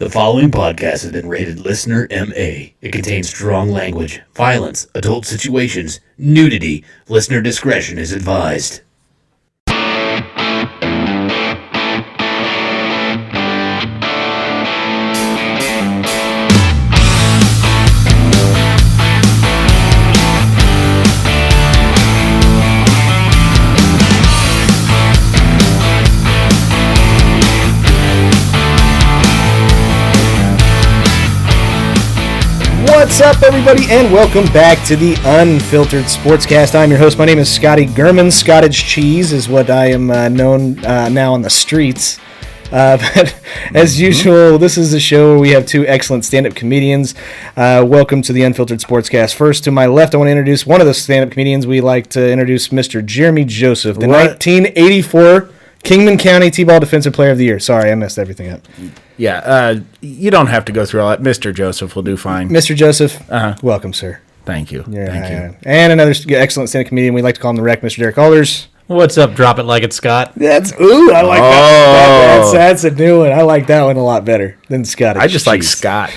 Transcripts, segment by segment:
The following podcast has been rated Listener MA. It contains strong language, violence, adult situations, nudity. Listener discretion is advised. What's up, everybody, and welcome back to the Unfiltered Sportscast. I'm your host. My name is Scotty Gurman. Scottage Cheese is what I am known now on the streets. But as usual, this is a show where we have two excellent stand-up comedians. Welcome to the Unfiltered Sportscast. First, to my left, I want to introduce one of the stand-up comedians. We like to introduce Mr. Jeremy Joseph, the 1984 Kingman County T-Ball Defensive Player of the Year. Sorry, I messed everything up. Yeah, you don't have to go through all that. Mr. Joseph will do fine. Mr. Joseph, welcome, sir. Thank you. Thank you. And another excellent stand-up comedian. We like to call him the Wreck, Mr. Derek Alders. What's up? Drop it like it's Scott. I like that. That's a new one. I like that one a lot better than Scott. I just like Scott.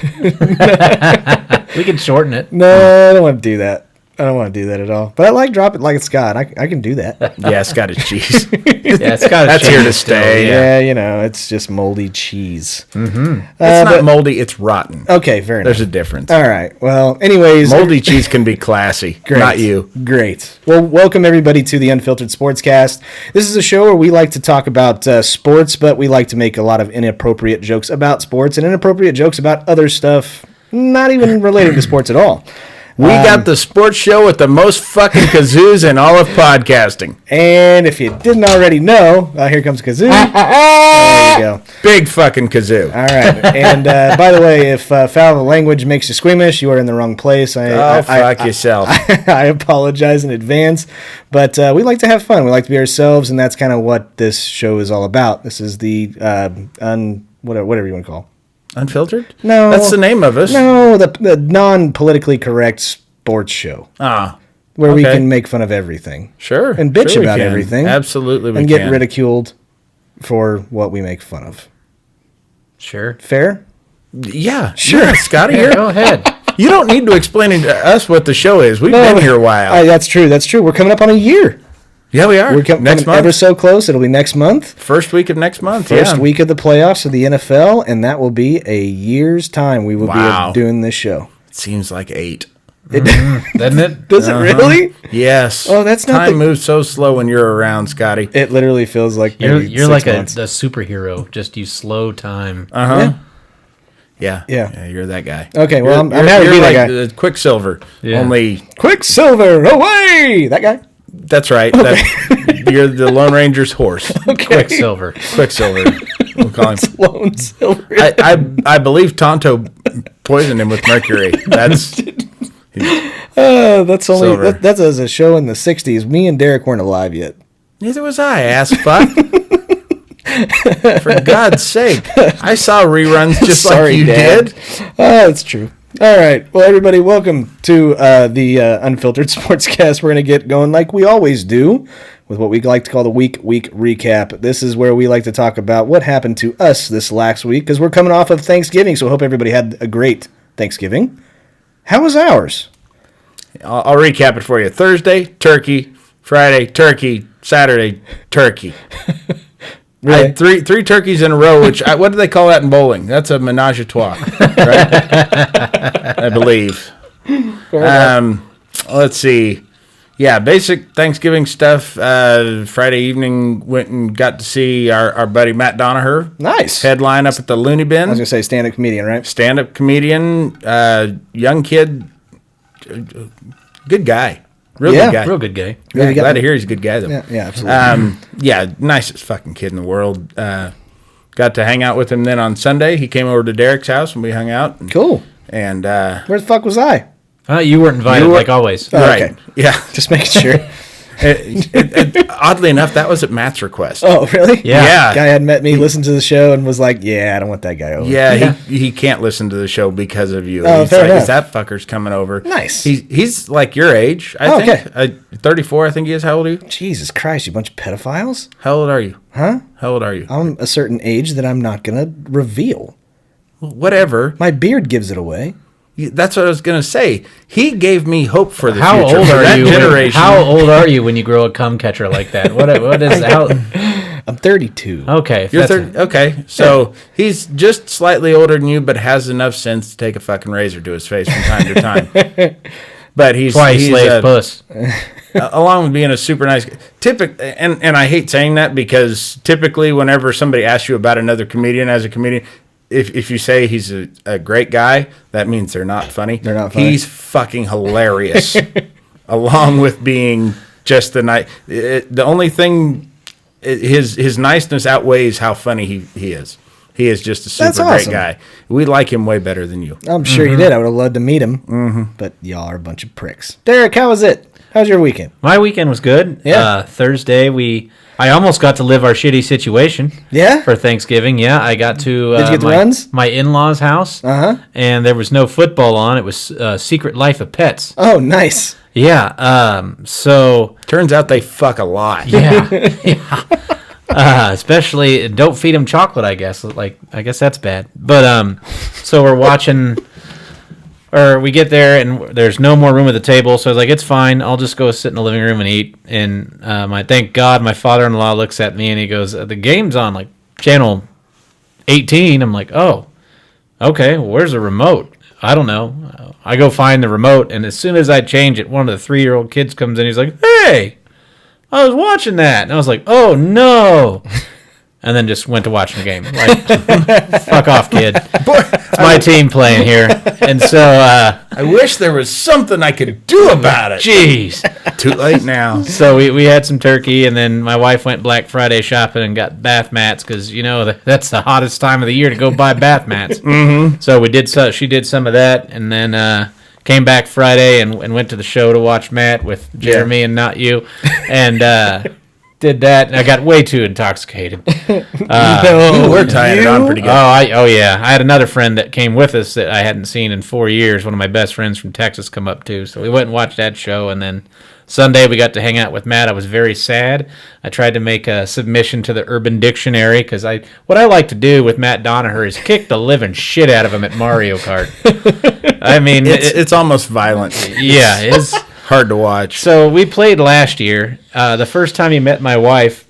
We can shorten it. No, I don't want to do that. I don't want to do that at all. But I like Drop It Like It's Scott. I can do that. Yeah, Scottish cheese. Yeah, Scottish That's cheese here to still, stay. Yeah, you know, it's just moldy cheese. Mm-hmm. It's not moldy, it's rotten. Okay, fair enough. There's a difference. All right. Well, anyways. Moldy cheese can be classy. Great. Not you. Great. Well, welcome everybody to the Unfiltered Sportscast. This is a show where we like to talk about sports, but we like to make a lot of inappropriate jokes about sports and inappropriate jokes about other stuff not even related to sports at all. We got the sports show with the most fucking kazoos in all of podcasting. And if you didn't already know, here comes Kazoo. There you go. Big fucking kazoo. All right. And by the way, if foul language makes you squeamish, you are in the wrong place. Fuck yourself. I apologize in advance. But we like to have fun. We like to be ourselves, and that's kind of what this show is all about. This is the whatever you want to call it. Unfiltered? No. That's the name of us. No, the non-politically correct sports show. Where we can make fun of everything. Sure. And bitch about everything. Absolutely we and can. get ridiculed for what we make fun of. Sure. Fair? Yeah. Sure. Yeah, Scotty, Yeah, go ahead. you don't need to explain to us what the show is. We've been here a while. That's true. We're coming up on a year. Yeah, we are. We're next coming month. ever so close. It'll be next month. First week of next month. First week of the playoffs of the NFL, and that will be a year's time. We will be doing this show. It seems like 8. Doesn't it? Does it really? Yes. Oh, that's not time moves so slow when you're around, Scotty. It literally feels like You're like a months. superhero. Just you slow time. Yeah. You're that guy. Okay, well, I'm you're, happy to be like that guy. Quicksilver. Yeah. Only Quicksilver, away! That guy? that's right. You're the Lone Ranger's horse. Quicksilver. We'll call him Lone Silver. I believe Tonto poisoned him with mercury. That's That's only Silver. that's as a show in the '60s. Me and Derek weren't alive yet. neither was I, ass fuck. For God's sake. I saw reruns just Sorry, like you Dad. did. That's true. All right. Well, everybody, welcome to the Unfiltered Sportscast. We're going to get going like we always do with what we like to call the week recap. This is where we like to talk about what happened to us this last week because we're coming off of Thanksgiving, so I hope everybody had a great Thanksgiving. How was ours? I'll recap it for you. Thursday, turkey. Friday, turkey. Saturday, turkey. Really? I had three turkeys in a row, what do they call that in bowling? That's a menage a trois, right? I believe. Let's see. Yeah, basic Thanksgiving stuff. Friday evening, went and got to see our buddy Matt Donaher. Nice. Headline up at the Looney Bin. I was going to say stand-up comedian, right? Stand-up comedian, young kid, good guy. Real good guy. Real good guy. Yeah, glad to hear he's a good guy, though. Yeah, absolutely. Nicest fucking kid in the world. Got to hang out with him then on Sunday. He came over to Derek's house and we hung out. Cool. And where the fuck was I? You weren't invited like always. right. Okay. Yeah. Just making sure. Oddly enough, that was at Matt's request. Oh, really? Yeah. Guy had met me, listened to the show, and was like, yeah, I don't want that guy over. Yeah, he can't listen to the show because of you. Oh, He's fair like, enough. is that fucker's coming over? Nice. He's like your age, I think. Okay. 34, I think he is. How old are you? Jesus Christ, you bunch of pedophiles? How old are you? Huh? How old are you? I'm a certain age that I'm not going to reveal. whatever. My beard gives it away. That's what I was going to say. He gave me hope for the How future. old for are that you? generation. How old are you when you grow a cum catcher like that? What is how? I'm 32. Okay, You're 30. Okay, so he's just slightly older than you, but has enough sense to take a fucking razor to his face from time to time. But he's twice slave puss. along with being a super nice guy. And I hate saying that because typically whenever somebody asks you about another comedian as a comedian, if you say he's a great guy, that means they're not funny. They're not funny. He's fucking hilarious. Along with being just the only thing, his niceness outweighs how funny he is. He is just a super That's great awesome. guy. We like him way better than you. I'm sure you did. I would have loved to meet him. But y'all are a bunch of pricks. Derek, how was it? How's your weekend? My weekend was good. Yeah. Thursday I almost got to live our shitty situation. Yeah? For Thanksgiving. Yeah, I got to Did you get the runs? my in-laws' house. Uh-huh. And there was no football on. It was Secret Life of Pets. Oh, nice. Yeah. So Turns out they fuck a lot. yeah. Especially don't feed them chocolate. I guess that's bad. But so we're watching. Or we get there and there's no more room at the table, so I was like, it's fine. I'll just go sit in the living room and eat. And thank God my father-in-law looks at me and he goes, the game's on like channel 18. I'm like, oh, okay. Well, where's the remote? I don't know. I go find the remote, and as soon as I change it, one of the 3-year-old kids comes in. He's like, hey, I was watching that. And I was like, oh no. And then just went to watching the game. Like, fuck off, kid. It's my team playing here. And so, I wish there was something I could do about it. jeez. Too late now. So we had some turkey, and then my wife went Black Friday shopping and got bath mats because, that's the hottest time of the year to go buy bath mats. Mm-hmm. So she did some of that, and then came back Friday and went to the show to watch Matt with Jeremy and not you. And did that, and I got way too intoxicated. We're tying it on pretty good. Oh yeah. I had another friend that came with us that I hadn't seen in 4 years. One of my best friends from Texas come up too. So we went and watched that show, and then Sunday we got to hang out with Matt. I was very sad. I tried to make a submission to the Urban Dictionary because what I like to do with Matt Donaher is kick the living shit out of him at Mario Kart. I mean, It's almost violent. yeah, it's Hard to watch. So we played last year. The first time he met my wife,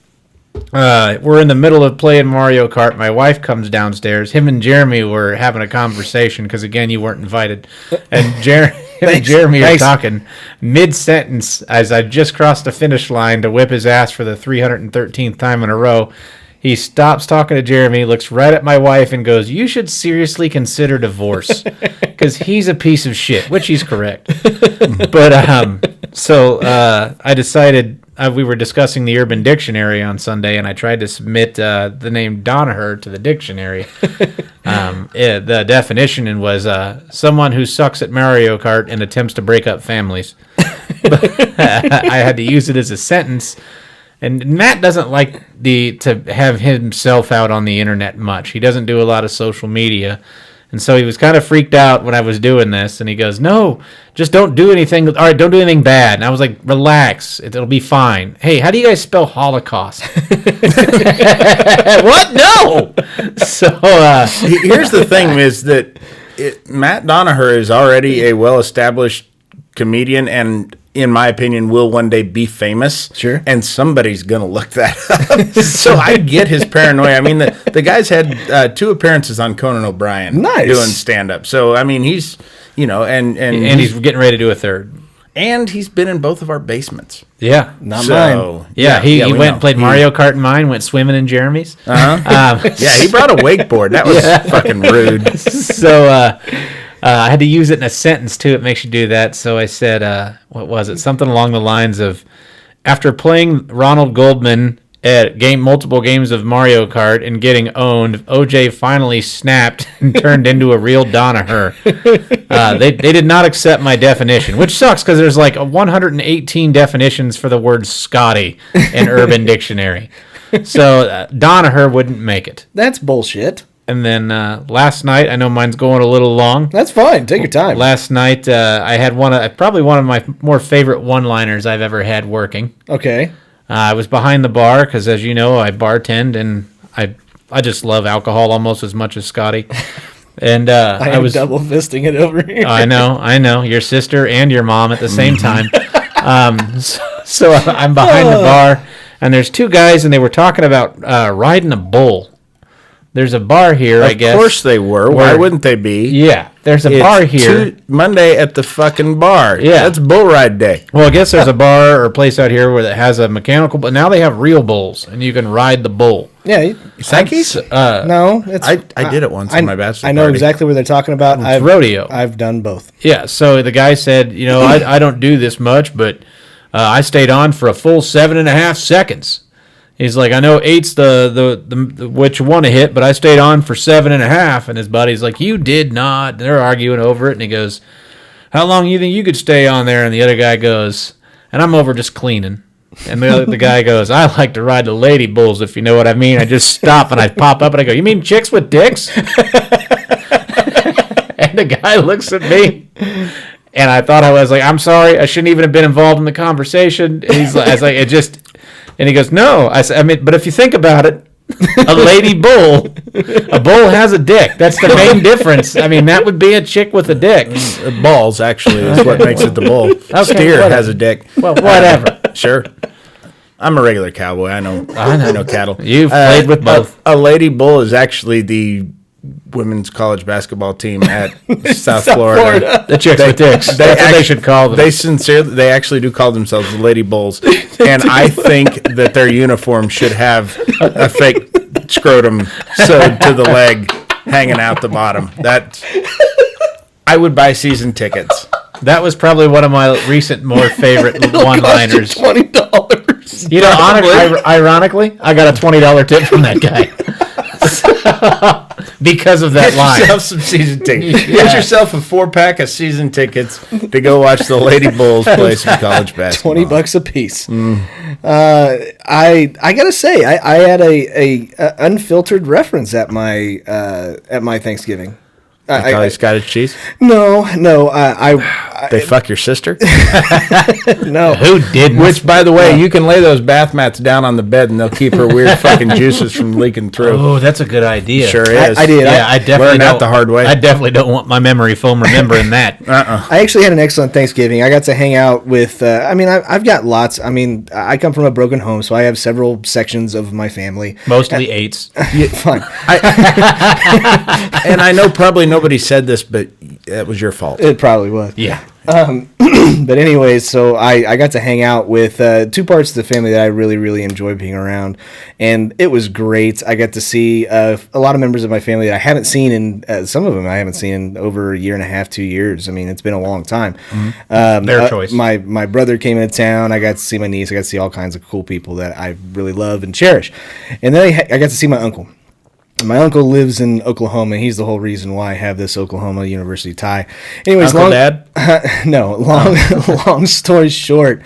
we're in the middle of playing Mario Kart. My wife comes downstairs. Him and Jeremy were having a conversation because, again, you weren't invited. And Jeremy are talking mid-sentence as I just crossed the finish line to whip his ass for the 313th time in a row. He stops talking to Jeremy, looks right at my wife, and goes, you should seriously consider divorce because he's a piece of shit, which he's correct. But so I decided we were discussing the Urban Dictionary on Sunday, and I tried to submit the name Donaher to the dictionary. The definition was someone who sucks at Mario Kart and attempts to break up families. I had to use it as a sentence. And Matt doesn't like to have himself out on the internet much. He doesn't do a lot of social media. And so he was kind of freaked out when I was doing this. And he goes, no, just don't do anything. All right, don't do anything bad. And I was like, relax. It'll be fine. Hey, how do you guys spell Holocaust? What? No! So Here's the thing is that Matt Donaher is already a well-established comedian and, in my opinion, will one day be famous. Sure. And somebody's going to look that up. So I get his paranoia. I mean, the guy's had 2 appearances on Conan O'Brien. Nice. Doing stand-up. So, I mean, he's, and he's getting ready to do a third. And he's been in both of our basements. Yeah. Not mine. Yeah, he we went know. and played Mario Kart in mine, went swimming in Jeremy's. Yeah, he brought a wakeboard. That was fucking rude. So I had to use it in a sentence, too. It makes you do that. So I said, what was it? Something along the lines of, after playing Ronald Goldman at multiple games of Mario Kart and getting owned, OJ finally snapped and turned into a real Donaher. They did not accept my definition, which sucks because there's like 118 definitions for the word Scotty in Urban Dictionary. So Donaher wouldn't make it. That's bullshit. And then last night, I know mine's going a little long. That's fine. Take your time. Last night, I had probably one of my more favorite one-liners I've ever had working. Okay. I was behind the bar because, as you know, I bartend, and I just love alcohol almost as much as Scotty. And I am double fisting it over here. I know. Your sister and your mom at the same time. So I'm behind the bar, and there's two guys, and they were talking about riding a bull. There's a bar here, I guess. Of course they were. Why wouldn't they be? Yeah, there's a bar here. Monday at the fucking bar. Yeah. That's bull ride day. Well, I guess there's a bar or a place out here where it has a mechanical, but now they have real bulls, and you can ride the bull. Yeah. Psyches? No. It's, I did it once on my bachelor I know party. exactly what they're talking about. It's rodeo. I've done both. Yeah, so the guy said, I don't do this much, but I stayed on for a full 7.5 seconds. He's like, I know 8's the what you want to hit, but I stayed on for 7.5. And his buddy's like, you did not. They're arguing over it, and he goes, how long do you think you could stay on there? And the other guy goes, and I'm over just cleaning. And the guy goes, I like to ride the lady bulls, if you know what I mean. I just stop and I pop up and I go, you mean chicks with dicks? And the guy looks at me. And I thought I was like, I'm sorry, I shouldn't even have been involved in the conversation. And he's like, I was like, it just, and he goes, no. I said, but if you think about it, a bull has a dick. That's the main difference. I mean, that would be a chick with a dick. Balls, actually, is what makes it the bull. Steer whatever. has a dick. Well, whatever. Sure. I'm a regular cowboy. I know cattle. You've played with both. A lady bull is actually the women's college basketball team at South Florida. The chicks with dicks. That's what they should call them. They actually do call themselves the Lady Bulls, and I think that their uniform should have a fake scrotum sewed to the leg, hanging out the bottom. I would buy season tickets. That was probably one of my recent more favorite one-liners. $20. Ironically, I got a $20 tip from that guy. Because of that line. Get yourself some season tickets. Get yourself a 4-pack of season tickets to go watch the Lady Bulls play some college basketball. $20 a piece. I gotta say, I had a unfiltered reference at my Thanksgiving. Scottish cheese? No. They fuck your sister? No. Who didn't? Which, by the way, you can lay those bath mats down on the bed and they'll keep her weird fucking juices from leaking through. Oh, that's a good idea. Sure is. I did. Yeah, I definitely learned that the hard way. I definitely don't want my memory foam remembering that. I actually had an excellent Thanksgiving. I got to hang out with, I've got lots. I mean, I come from a broken home, so I have several sections of my family. Mostly 8s. Yeah, fine. And I know probably nobody said this, but it was your fault. It probably was. Yeah. But anyways, so I got to hang out with two parts of the family that I really, really enjoy being around, and it was great. I got to see a lot of members of my family that I haven't seen in some of them I haven't seen in over a year and a half, 2 years. I mean, it's been a long time. Mm-hmm. Their choice. My brother came into town. I got to see my niece. I got to see all kinds of cool people that I really love and cherish. And then I got to see my uncle. My uncle lives in Oklahoma. He's the whole reason why I have this Oklahoma University tie. Anyways, Dad? Long story short,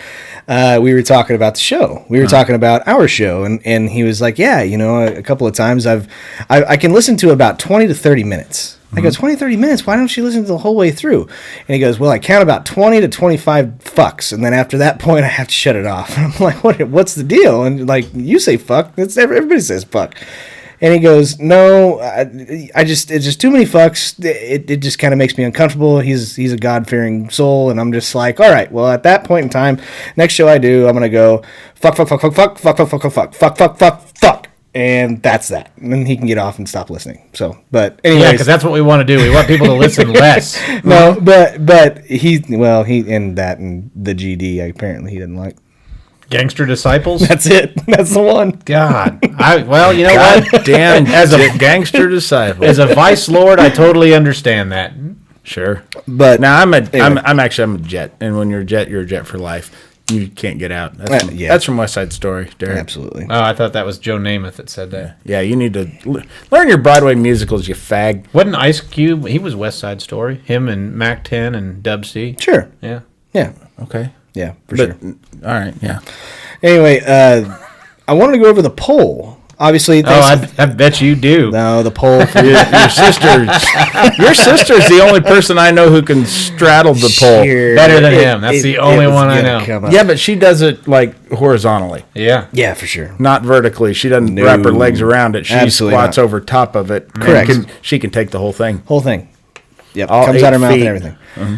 we were talking about the show. We were talking about our show, and he was like, "Yeah, a couple of times I can listen to about 20 to 30 minutes." I go, 20, 30 minutes? Why don't you listen to the whole way through? And he goes, well, I count about 20 to 25 fucks, and then after that point, I have to shut it off. And I'm like, what's the deal? And like, you say fuck. Everybody says fuck. And he goes, no, it's just too many fucks. It just kind of makes me uncomfortable. He's a God-fearing soul, and I'm just like, all right, well, at that point in time, next show I do, I'm going to go fuck, fuck, fuck, fuck, fuck, fuck, fuck, fuck, fuck, fuck, fuck, fuck, fuck, fuck. And that's that. And then he can get off and stop listening. So, but anyways. Yeah, because that's what we want to do. We want people to listen less. No, but he and that and the GD, apparently he didn't like. Gangster Disciples? That's it. That's the one. God. What? Damn, as a gangster disciple. As a vice lord, I totally understand that. Sure. But now I'm a jet. And when you're a jet for life. You can't get out. That's from West Side Story, Derek. Absolutely. Oh, I thought that was Joe Namath that said that. Yeah, you need to learn your Broadway musicals, you fag. Wasn't Ice Cube? He was West Side Story. Him and Mac 10 and Dub C. Sure. Yeah. Yeah. Okay. Yeah, for sure. All right, yeah. Anyway, I wanted to go over the poll obviously. I bet you do. No, the poll for Your sister's the only person I know who can straddle the pole. Better than him. That's the only one I know. Yeah, but she does it like horizontally, Yeah, for sure. not vertically. She doesn't wrap her legs around it. She Absolutely squats not. over top of it. Correct. She can take the whole thing. Whole thing. Yep, All comes out 8 her mouth feet. and everything.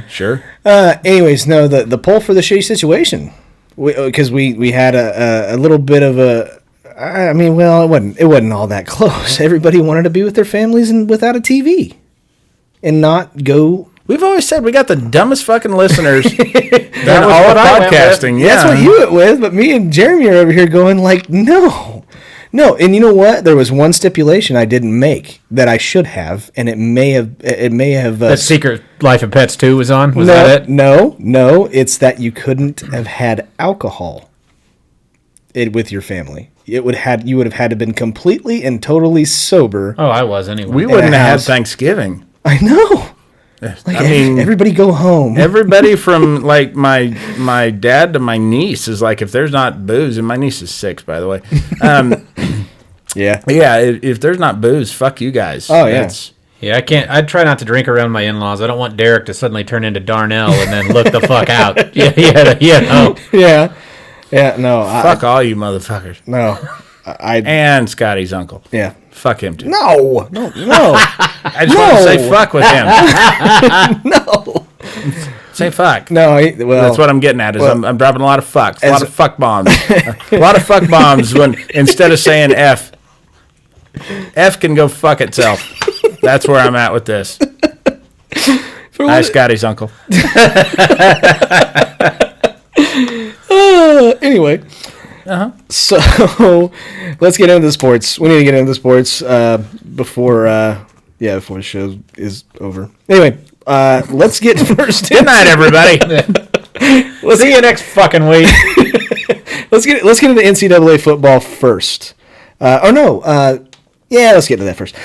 Sure. Anyways, no, the poll for the shitty situation, because we had a little bit of a. I mean, well, it wasn't all that close. Everybody wanted to be with their families and without a TV, and not go. We've always said we got the dumbest fucking listeners was all what of I went with. podcasting. Yeah, That's what you went with, but me and Jeremy are over here going like, no. And you know what? There was one stipulation I didn't make that I should have, and it may have. That Secret Life of Pets 2 was on? Was no, that it? No. It's that you couldn't have had alcohol with your family. You would have had to been completely and totally sober. Oh, I was anyway. we wouldn't a have had house. Thanksgiving. I know. Like, I mean, everybody go home. everybody from like my dad to my niece is like, if there's not booze, and my niece is 6, by the way. Yeah. Yeah, if there's not booze, fuck you guys. Oh, yeah. That's- Yeah, I can't. I try not to drink around my in-laws. I don't want Derek to suddenly turn into Darnell and then look the fuck out. Yeah. Yeah. No. fuck all you motherfuckers. I And Scotty's uncle. yeah. Fuck him too. No. I just want to say fuck with him. No. Say fuck. No. That's what I'm getting at. Is I'm dropping a lot of fucks, a lot of fuck bombs, a lot of fuck bombs. When instead of saying F can go fuck itself. That's where I'm at with this. Hi, Scotty's uncle. Anyway. So let's get into the sports. We need to get into the sports before the show is over. Anyway, let's get first. Good night, everybody. See you next fucking week. Let's get into NCAA football first. Let's get into that first.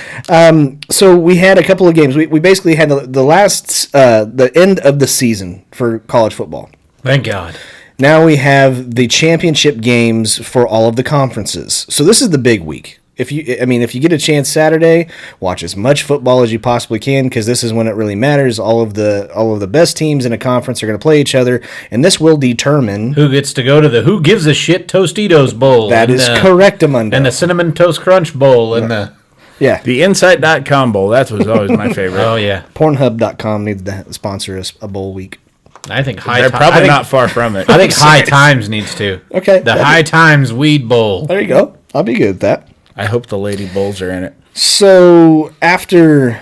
So we had a couple of games. We basically had the end of the season for college football. Thank God. Now we have the championship games for all of the conferences. So this is the big week. If you get a chance Saturday, watch as much football as you possibly can, because this is when it really matters. All of the best teams in a conference are going to play each other, and this will determine Who gets to go to the Who Gives a Shit Tostitos Bowl? that is correct, Amundo. And the Cinnamon Toast Crunch Bowl and the yeah, The Insight.com bowl. That was always my favorite. oh yeah. Pornhub.com needs to sponsor us a bowl week. I think They're probably not far from it. I think High Times needs to. Okay, The High Times Weed Bowl. there you go. I'll be good with that. I hope the Lady Bulls are in it. So after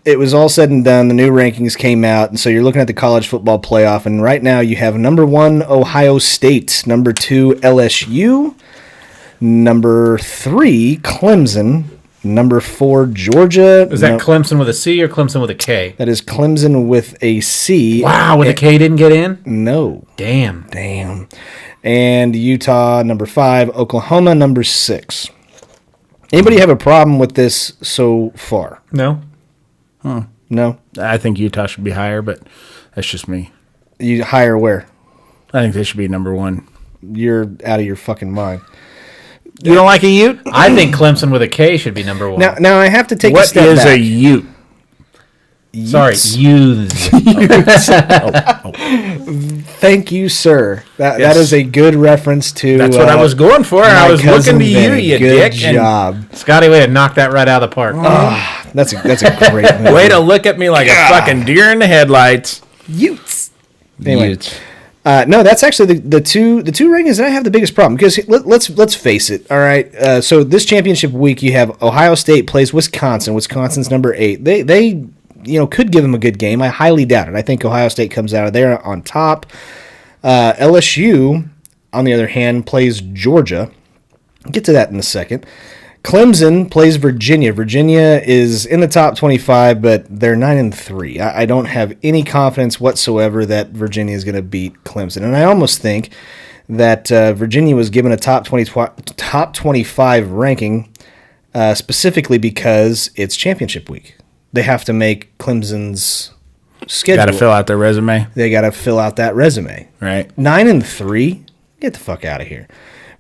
it was all said and done, the new rankings came out, and so you're looking at the college football playoff, and right now you have number 1 Ohio State, number 2 LSU, number 3 Clemson, number 4 Georgia. Is that Clemson with a C or Clemson with a K? That is Clemson with a C. Wow, with a K didn't get in? No. Damn. And Utah, number 5. Oklahoma, number 6. Anybody have a problem with this so far? No. No? I think Utah should be higher, but that's just me. You hire where? I think they should be number 1. You're out of your fucking mind. You don't like a Ute? I think Clemson with a K should be number 1. Now I have to take a What step is back. a Ute? Sorry, youths. Thank you, sir. That is a good reference to. That's what I was going for. I my was cousin looking to you, Vinny. you Good dick. job. Scotty, way to knock that right out of the park. That's a great movie. Way to look at me like a fucking deer in the headlights. Utes. Anyway, Utes. no, that's actually the two rankings that I have the biggest problem, because let's face it. All right, so this championship week you have Ohio State plays Wisconsin. Wisconsin's number 8. They could give them a good game. I highly doubt it. I think Ohio State comes out of there on top. LSU, on the other hand, plays Georgia. I'll get to that in a second. Clemson plays Virginia. Virginia is in the top 25, but they're 9-3. I don't have any confidence whatsoever that Virginia is going to beat Clemson. And I almost think that Virginia was given a top 25 ranking specifically because it's championship week. They have to make Clemson's schedule. Got to fill out their resume. They got to fill out that resume. Right. 9-3. Get the fuck out of here.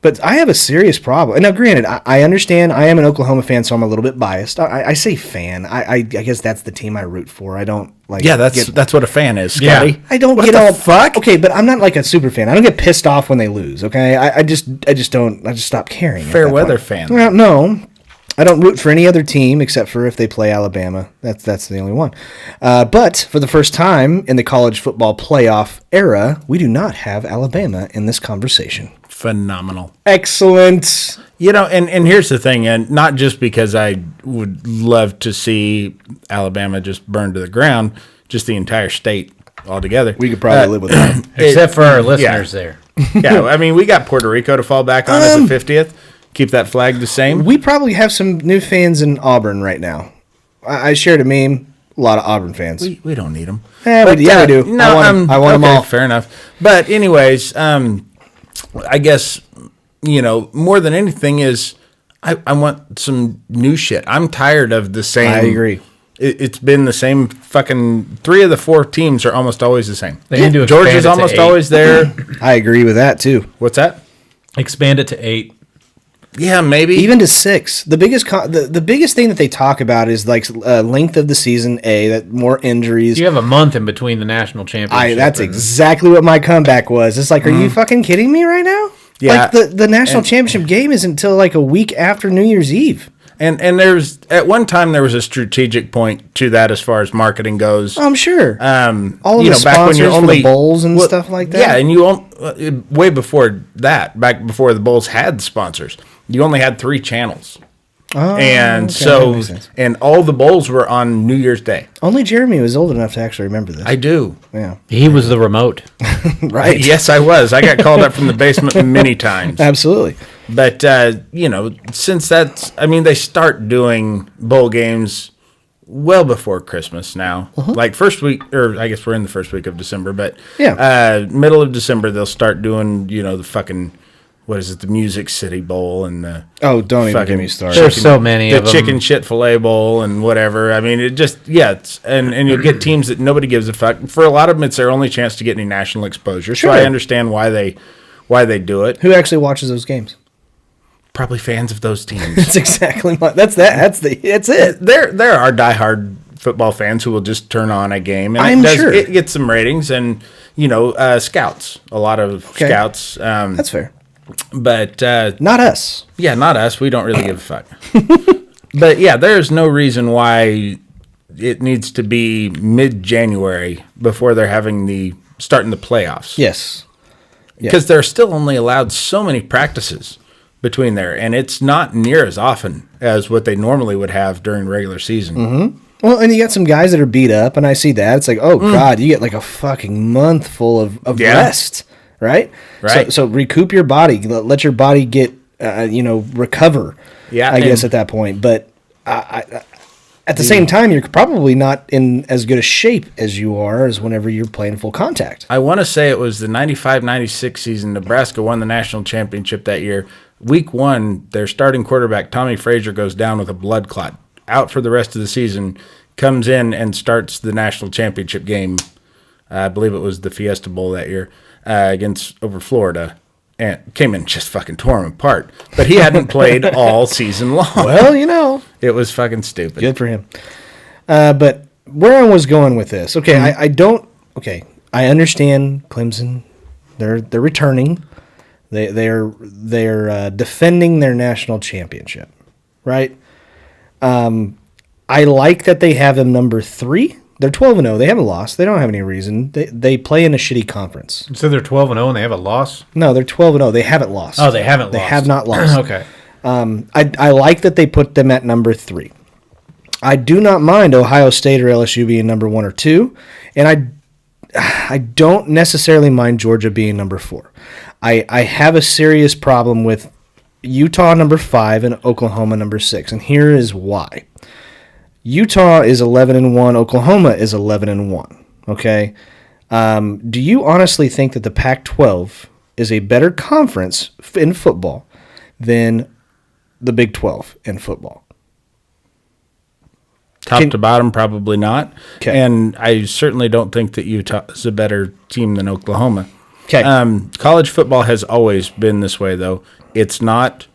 But I have a serious problem. And now, granted, I understand I am an Oklahoma fan, so I'm a little bit biased. I say fan. I guess that's the team I root for. I don't like. Yeah, that's what a fan is, Scotty. Yeah. I don't What get the all fuck? Okay, but I'm not like a super fan. I don't get pissed off when they lose. Okay, I just don't. I just stop caring. at Fair that weather point. fan. Well, no, I don't root for any other team except for if they play Alabama. That's the only one. But for the first time in the college football playoff era, we do not have Alabama in this conversation. Phenomenal. Excellent. You know, and here's the thing, and not just because I would love to see Alabama just burn to the ground, just the entire state altogether. We could probably live with that. Except for our listeners there. Yeah, I mean, we got Puerto Rico to fall back on as the 50th. Keep that flag the same. We probably have some new fans in Auburn right now. I shared a meme. A lot of Auburn fans. We don't need them. We do. No, I want them all. Fair enough. But anyways, I guess, more than anything is I want some new shit. I'm tired of the same. I agree. It's been the same fucking 3 of the 4 teams are almost always the same. They need to expand Georgia's it to almost 8. always there. I agree with that too. What's that? Expand it to 8. Yeah, maybe. Even to 6. The biggest the biggest thing that they talk about is like length of the season. That more injuries. You have a month in between the national championship. That's exactly what my comeback was. It's like, are you fucking kidding me right now? Yeah. Like the national championship game isn't until like a week after New Year's Eve. And there's at one time there was a strategic point to that as far as marketing goes. I'm sure. All of you the know, back when sponsors you're for only the bowls and stuff like that. Yeah, and you way before that, back before the bowls had sponsors, you only had 3 channels. Oh, And okay, that so, makes sense. and all the bowls were on New Year's Day. Only Jeremy was old enough to actually remember this. I do. Yeah. He was the remote. Right. Yes, I was. I got called up from the basement many times. Absolutely. But, since they start doing bowl games well before Christmas now. Like first week, or I guess we're in the first week of December, but middle of December, they'll start doing, the fucking, what is it, the Music City Bowl and the Don't even fucking get me started. There's so many the of them. chicken shit filet bowl and whatever. I mean, it just and you'll get teams that nobody gives a fuck. For a lot of them, it's their only chance to get any national exposure. Sure. So I understand why they do it. Who actually watches those games? Probably fans of those teams. That's exactly what. That's it. There are diehard football fans who will just turn on a game, and I'm sure it gets some ratings, and scouts, a lot of scouts. That's fair. But Not us. yeah, not us. We don't really give a fuck. But yeah, there's no reason why it needs to be mid-January before they're starting the playoffs. Yes. Because they're still only allowed so many practices between there, and it's not near as often as what they normally would have during regular season. Mm-hmm. Well, and you got some guys that are beat up, and I see that. It's like, oh, God, you get like a fucking month full of rest, right? Right. So recoup your body. Let your body get, recover, Yeah, I guess, at that point. But at the same time, you're probably not in as good a shape as you are as whenever you're playing full contact. I want to say it was the 95-96 season. Nebraska won the national championship that year. Week 1, their starting quarterback, Tommy Frazier, goes down with a blood clot. Out for the rest of the season, comes in and starts the national championship game. I believe it was the Fiesta Bowl that year over Florida. And came in and just fucking tore him apart. But he hadn't played all season long. Well, It was fucking stupid. good for him. But where I was going with this, okay, I understand Clemson. They're returning. They're defending their national championship, right? I like that they have them number 3. They're 12-0. They haven't lost. They don't have any reason. They play in a shitty conference. So they're 12-0 and they have a loss? No, they're 12-0. They haven't lost. Oh, they haven't They lost. have not lost. Okay. I like that they put them at number 3. I do not mind Ohio State or LSU being number 1 or 2, and I don't necessarily mind Georgia being number 4. I have a serious problem with Utah number 5 and Oklahoma number 6, and here is why. Utah is 11-1. Oklahoma is 11-1. Okay, do you honestly think that the Pac-12 is a better conference in football than the Big 12 in football? Top to bottom, probably not. Okay. And I certainly don't think that Utah is a better team than Oklahoma. Okay. College football has always been this way, though. It's not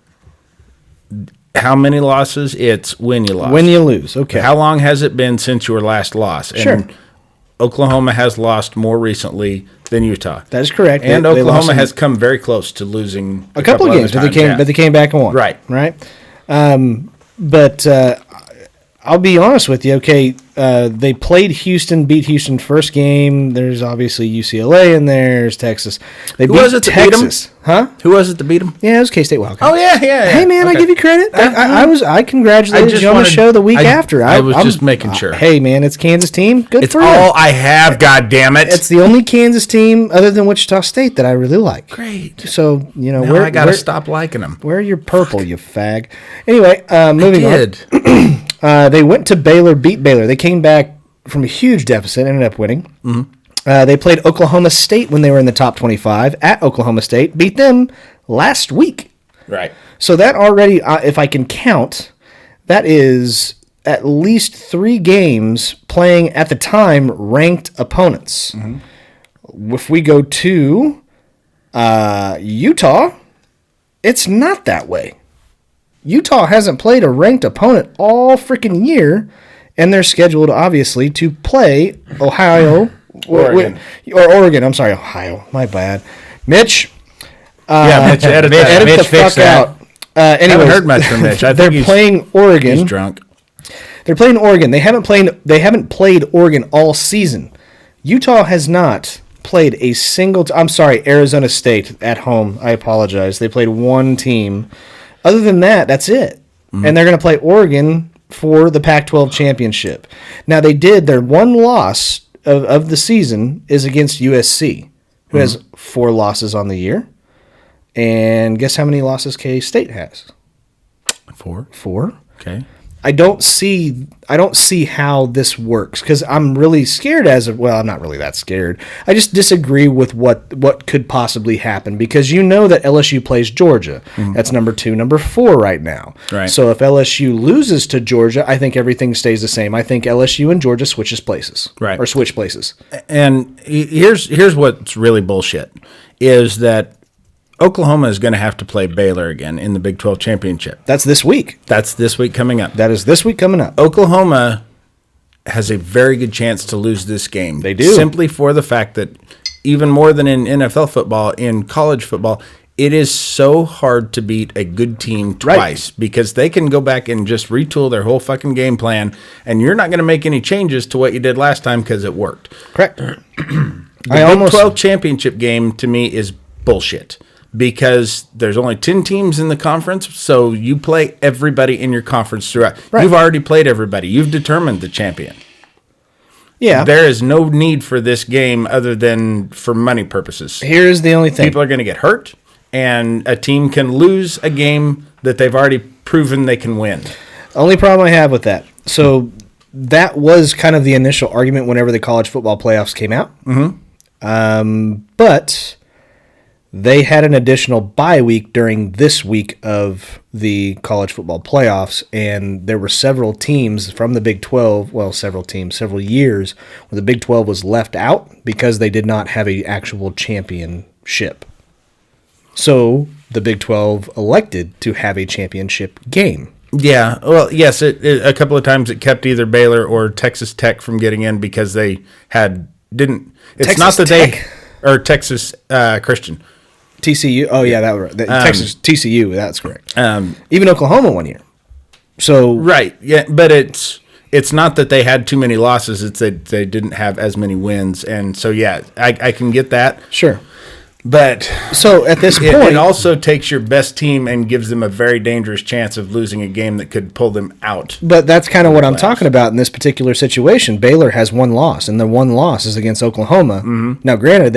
how many losses, it's when you lost. When you lose, okay. How long has it been since your last loss? Sure. And Oklahoma has lost more recently than Utah. That is correct. And They lost Oklahoma has come very close to losing a couple of games, but they came back and won. Right. But I'll be honest with you. Okay, they played Houston, beat Houston first game. There's obviously UCLA and there's Texas. Who was it that beat 'em? Huh? Who was it to beat them? Yeah, it was K-State Wildcats. Oh, yeah. Hey, man, Okay. I give you credit. I congratulated you on the show the week after. I was just making sure. Hey, man, it's Kansas team. Good It's for you. all I have, goddammit. It's the only Kansas team other than Wichita State that I really like. Great. So, Now I got to stop liking them. Wear your purple, you fag. Anyway, moving on. They went to Baylor, beat Baylor. They came back from a huge deficit, ended up winning. Mm-hmm. They played Oklahoma State when they were in the top 25 at Oklahoma State, beat them last week. Right. So that already, if I can count, that is at least 3 games playing at the time ranked opponents. Mm-hmm. If we go to Utah, it's not that way. Utah hasn't played a ranked opponent all freaking year, and they're scheduled, obviously, to play Ohio Oregon. or Oregon. I'm sorry, Ohio. My bad. Mitch. Mitch, edit the fuck out. I Anyways, haven't heard much from Mitch. I think they're playing Oregon. He's drunk. They're playing Oregon. They haven't played Oregon all season. Utah has not played a single. I'm sorry, Arizona State at home. I apologize. They played one team. Other than that, that's it. Mm-hmm. And they're going to play Oregon for the Pac-12 championship. Now, their one loss of the season is against USC, who has 4 losses on the year. And guess how many losses K-State has? 4. 4. Okay. I don't see how this works because I'm really scared I'm not really that scared. I just disagree with what could possibly happen because you know that LSU plays Georgia. Mm-hmm. That's number 2, number 4 right now. Right. So if LSU loses to Georgia, I think everything stays the same. I think LSU and Georgia switch places. Right. Or switch places. And here's what's really bullshit is that Oklahoma is going to have to play Baylor again in the Big 12 championship. That's this week. That's this week coming up. That is this week coming up. Oklahoma has a very good chance to lose this game. They do. Simply for the fact that even more than in NFL football, in college football, it is so hard to beat a good team twice because they can go back and just retool their whole fucking game plan, and you're not going to make any changes to what you did last time because it worked. Correct. The Big 12 championship game to me is bullshit. Because there's only 10 teams in the conference, so you play everybody in your conference throughout. Right. You've already played everybody. You've determined the champion. Yeah. There is no need for this game other than for money purposes. Here's the only thing. People are going to get hurt, and a team can lose a game that they've already proven they can win. Only problem I have with that. So that was kind of the initial argument whenever the college football playoffs came out. Mm-hmm. But they had an additional bye week during this week of the college football playoffs, and there were several teams from the Big 12, several years, where the Big 12 was left out because they did not have an actual championship. So the Big 12 elected to have a championship game. Yeah, well, yes, a couple of times it kept either Baylor or Texas Tech from getting in because they didn't. It's Texas not that Tech? or Texas Christian. TCU. Oh yeah, Texas TCU. That's correct. Even Oklahoma 1 year. So right, yeah, but it's not that they had too many losses. It's that they didn't have as many wins, and so yeah, I can get that. Sure. But so at this point, it also takes your best team and gives them a very dangerous chance of losing a game that could pull them out. But that's kind of what I'm talking about in this particular situation. Baylor has 1 loss, and the 1 loss is against Oklahoma. Mm-hmm. Now, granted,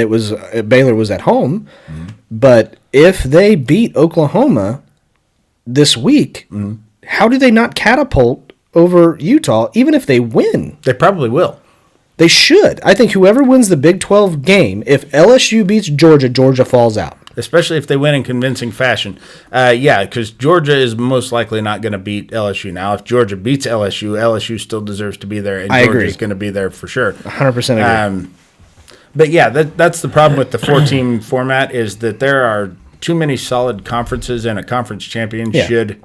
Baylor was at home, but if they beat Oklahoma this week, how do they not catapult over Utah, even if they win? They probably will. They should. I think whoever wins the Big 12 game, if LSU beats Georgia, Georgia falls out. Especially if they win in convincing fashion. Yeah, because Georgia is most likely not going to beat LSU. Now, if Georgia beats LSU, LSU still deserves to be there, and Georgia's going to be there for sure. 100% agree. But yeah, that's the problem with the 4-team format is that there are too many solid conferences, and a conference champion should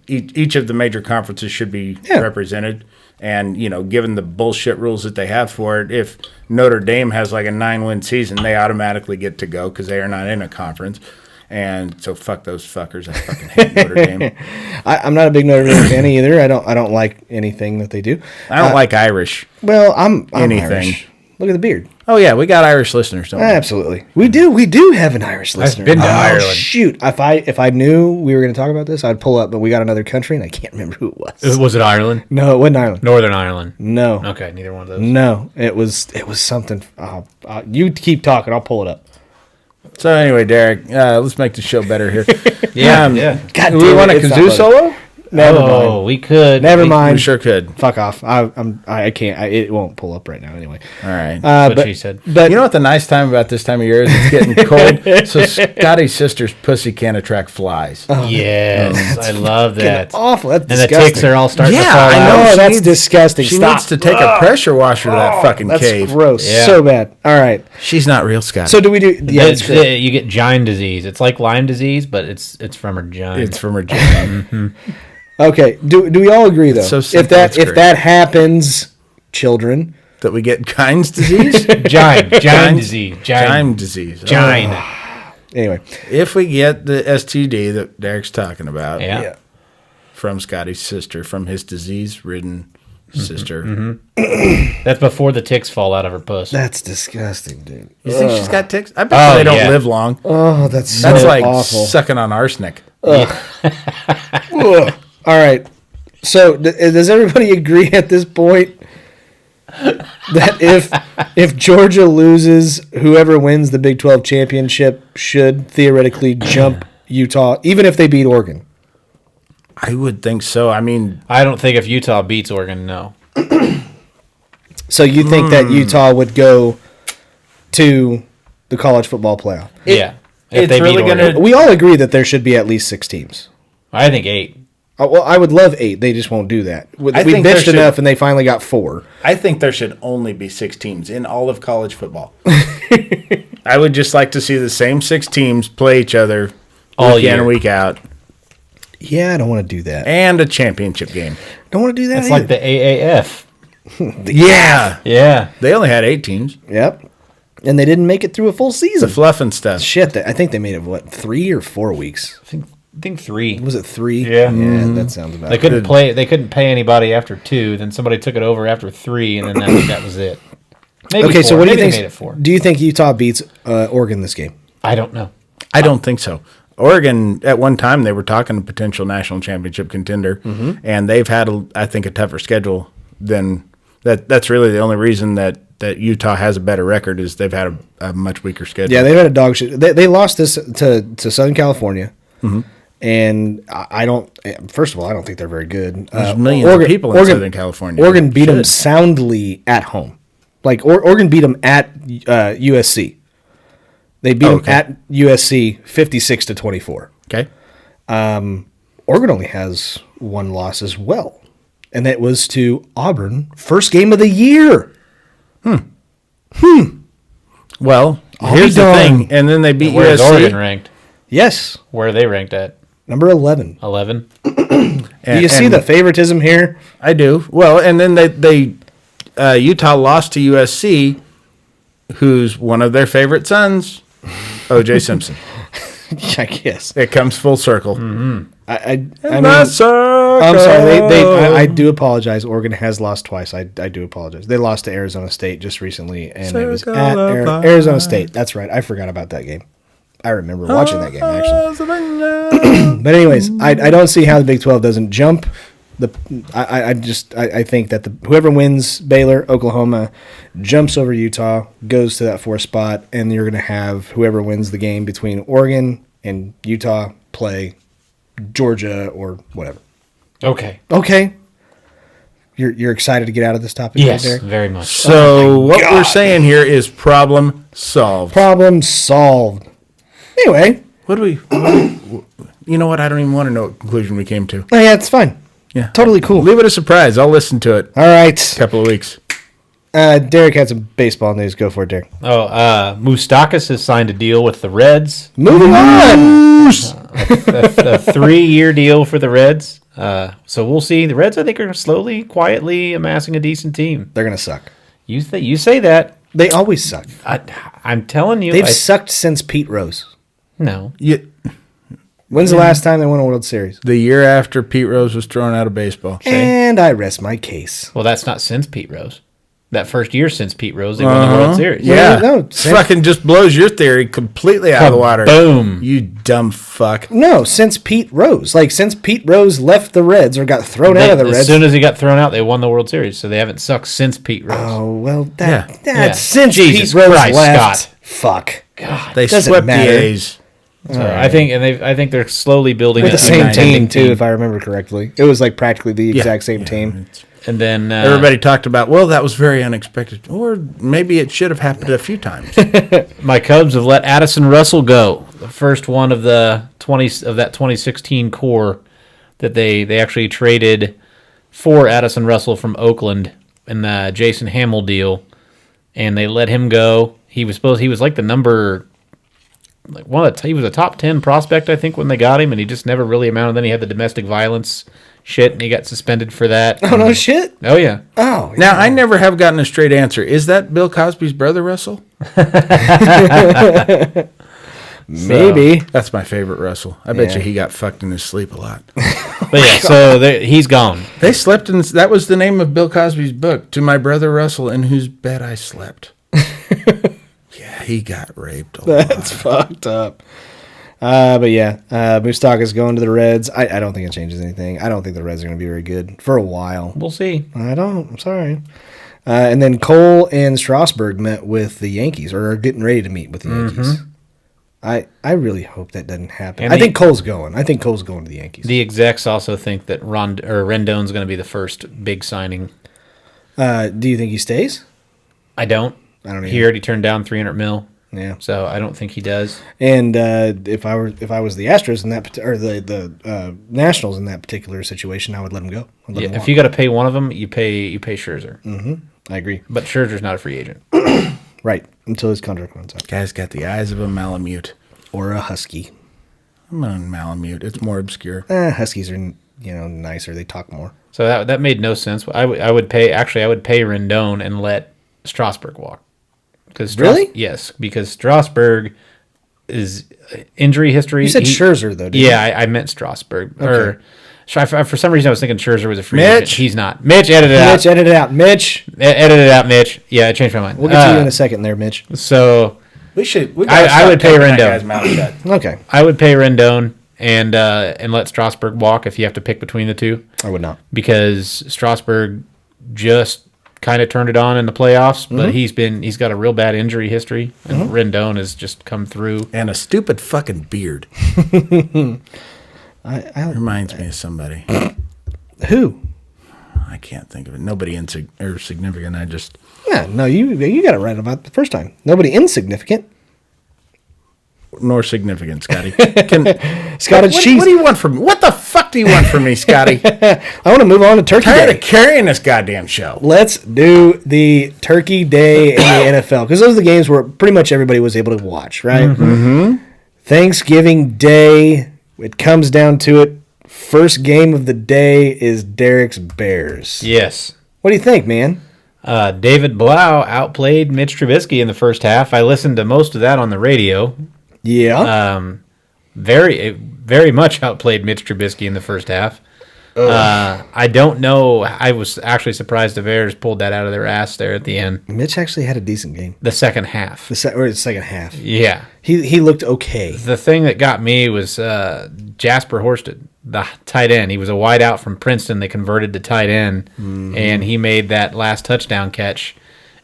each of the major conferences should be represented. And, given the bullshit rules that they have for it, if Notre Dame has like a 9-win season, they automatically get to go because they are not in a conference. And so fuck those fuckers. I fucking hate Notre Dame. I'm not a big Notre Dame fan either. I don't like anything that they do. I don't like Irish. Well, I'm anything. Irish. Look at the beard. Oh yeah, we got Irish listeners, don't we? Absolutely, we do have an Irish listener. I've been to Ireland. Shoot, if I knew we were going to talk about this, I'd pull up. But we got another country, and I can't remember who it was. Was it Ireland? No, it wasn't Ireland. Northern Ireland. No. Okay, neither one of those. No, it was something. You keep talking. I'll pull it up. So anyway, Derek, let's make the show better here. Yeah. God Do we damn want a it, it's not kazoo loaded. solo? Never Oh, mind. we could. Never mind. We sure could. Fuck off. I can't. It won't pull up right now anyway. All right. That's what but she said. But You know what the nice time about this time of year is? It's getting cold, so Scotty's sister's pussy can't attract flies. Yes, I love that. awful. That's And the disgusting. ticks are all starting to Yeah, fall I out. know. Oh, She that's needs- disgusting. She Stop. needs to take a pressure washer to that fucking That's cave. gross. Yeah. So bad. All right. She's not real, Scotty. So do we do? Yeah, It's, it's true. you get Lyme disease. It's like Lyme disease, but it's from her gine. It's from her gene. Okay. Do we all agree though? So if simple, it's if great. that happens, children. That we get Kyne's disease? Gine disease. Gine disease. Oh. Gine. Anyway. If we get the STD that Derek's talking about Yeah. from Scotty's sister, from his disease-ridden sister. That's before the ticks fall out of her puss. That's disgusting, dude. You think she's got ticks? I bet they don't yeah. live long. Oh, that's so That's like awful. sucking on arsenic. Ugh. All right. So does everybody agree at this point that if Georgia loses, whoever wins the Big 12 championship should theoretically jump Utah, even if they beat Oregon? I would think so. I mean, I don't think if Utah beats Oregon, no. So you think that Utah would go to the college football playoff? Yeah. If it's they really beat gonna- Oregon. We all agree that there should be at least 6 teams. I think 8. Well, I would love 8. They just won't do that. We think there bitched should- enough, and they finally got 4. I think there should only be 6 teams in all of college football. I would just like to see the same 6 teams play each other All week in year. and week out, Yeah, I don't want to do that. and a championship game. Don't want to do that. It's like the AAF. Yeah. Yeah. They only had 8 teams. Yep. And they didn't make it through a full The season. fluff and stuff. Shit, I think they made it, 3 or 4 weeks? I think 3. Was it 3? Yeah. Yeah, that sounds about They right. couldn't play. They couldn't pay anybody after 2. Then somebody took it over after 3, and then that was it. Maybe Okay, 4. so what do you Maybe they think? made it 4. Do you think Utah beats Oregon this game? I don't know. I don't think so. Oregon, at one time, they were talking a potential national championship contender, and they've had, I think, a tougher schedule than that. That's really the only reason that Utah has a better record is they've had a much weaker schedule. Yeah, they've had a dog shit. They lost this to Southern California, and I don't. First of all, I don't think they're very good. There's millions of people in Southern California. Oregon that beat them should. soundly at home. Like Oregon beat them at USC. They beat them okay. at USC 56-24. Okay. Oregon only has 1 loss as well, and that was to Auburn, first game of the year. Well, I'll here's be the darned. thing, and then they beat Where is Oregon USC. ranked? Yes, Where are they ranked at? number 11. 11. Do you see the favoritism here? I do. Well, and then they Utah lost to USC, who's one of their favorite sons, O.J. Simpson. I guess. It comes full circle. I mean, The circle. I'm sorry. I do apologize. Oregon has lost twice. I do apologize. They lost to Arizona State just recently, and it was Circle at of life. Arizona State. That's right. I forgot about that game. I remember watching that game actually. But anyways, I don't see how the Big 12 doesn't jump. I think that whoever wins Baylor, Oklahoma, jumps over Utah, goes to that 4th spot, and you're going to have whoever wins the game between Oregon and Utah play Georgia or whatever. Okay. Okay. You're excited to get out of this topic, Yes, right there? very much. So what we're saying here is problem solved. Problem solved. Anyway, What do we? You know what? I don't even want to know what conclusion we came to. oh yeah, it's fine. Yeah, Totally cool. Leave it a surprise. I'll listen to it All right. a couple of weeks. Derek had some baseball news. Go for it, Derek. Moustakas has signed a deal with the Reds. Moving on. A 3-year deal for the Reds. So we'll see. The Reds, I think, are slowly, quietly amassing a decent team. They're going to suck. You say that. They always suck. I'm telling you. They've sucked since Pete Rose. No. When's the last time they won a World Series? The year after Pete Rose was thrown out of baseball. And I rest my case. Well, that's not since Pete Rose. That first year since Pete Rose, they won the World Series. Yeah. No, fucking just blows your theory completely out of the water. Boom. You dumb fuck. No, since Pete Rose. Like, since Pete Rose left the Reds or got thrown out of the Reds. As soon as he got thrown out, they won the World Series. So they haven't sucked since Pete Rose. Oh, well, that's Yeah. since Jesus Pete Rose Christ, left. Scott. Fuck. God. They Doesn't swept matter. the A's. So I think they're slowly building With the same team, team too, if I remember correctly. It was like practically the exact same team. And then Everybody talked about, well, that was very unexpected. Or maybe it should have happened a few times. my Cubs have let Addison Russell go. The first one of that 2016 core that they actually traded for Addison Russell from Oakland in the Jason Hamill deal, and they let him go. He was like the number. He was a top 10 prospect, I think, when they got him, and he just never really amounted. Then he had the domestic violence shit, and he got suspended for that. Oh, no shit? Oh, yeah. Oh, Now, I never have gotten a straight answer. Is that Bill Cosby's brother, Russell? maybe. That's my favorite Russell. I bet you he got fucked in his sleep a lot. But yeah, so he's gone. They slept in. That was the name of Bill Cosby's book, To My Brother Russell, in whose bed I slept. Yeah, he got raped a lot. That's fucked up. But yeah, Moustakas going to the Reds. I don't think it changes anything. I don't think the Reds are going to be very good for a while. We'll see. I don't. I'm sorry. And then Cole and Strasburg met with the Yankees, or are getting ready to meet with the Yankees. I really hope that doesn't happen. And I think Cole's going. I think Cole's going to the Yankees. The execs also think that Rendon's going to be the first big signing. Do you think he stays? I don't. I don't He already turned down $300 million. Yeah. So I don't think he does. And if I was the Astros in that or the Nationals in that particular situation, I would let him go. I'd let him If walk. you got to pay one of them, you pay Scherzer. I agree. But Scherzer's not a free agent. Right, until his contract runs out. Guy's got the eyes of a Malamute. Or a Husky. I'm on Malamute. It's more obscure. Huskies are nicer. They talk more. So that made no sense. I would pay Rendon and let Strasburg walk. Really? Yes, because Strasburg is injury history. You said Scherzer though. Didn't you? I meant Strasburg. Okay. For some reason I was thinking Scherzer was a free Mitch. agent. He's not. Mitch, edit it Mitch, out. edit it out. Mitch, Edit it out, Mitch. Yeah, I changed my mind. we'll get to you in a second there, Mitch. So We should. I would pay Rendon. Okay, I would pay Rendon and let Strasburg walk if you have to pick between the two, I would not. because Strasburg just kind of turned it on in the playoffs, but he's got a real bad injury history, and Rendon has just come through. And a stupid fucking beard. I Reminds me of somebody. who? I can't think of it. Nobody or significant. I just. Yeah, no, you got it right about the first time. Nobody insignificant. Nor significant, Scotty. Scottish cheese. What do you want from me? What the fuck do you want from me, Scotty? I want to move on to Turkey Tired Day. of carrying this goddamn show. Let's do the Turkey Day in the NFL, because those are the games where pretty much everybody was able to watch, right? Mm-hmm. Thanksgiving Day, it comes down to it. First game of the day is Derek's Bears. Yes. What do you think, man? David Blau outplayed Mitch Trubisky in the first half. I listened to most of that on the radio. Yeah. Very, very much outplayed Mitch Trubisky in the first half. I don't know. I was actually surprised the Bears pulled that out of their ass there at the end. Mitch actually had a decent game. The second half. The second half. Yeah. He looked okay. The thing that got me was Jasper Horsted, the tight end. He was a wide out from Princeton. They converted to tight end, and he made that last touchdown catch.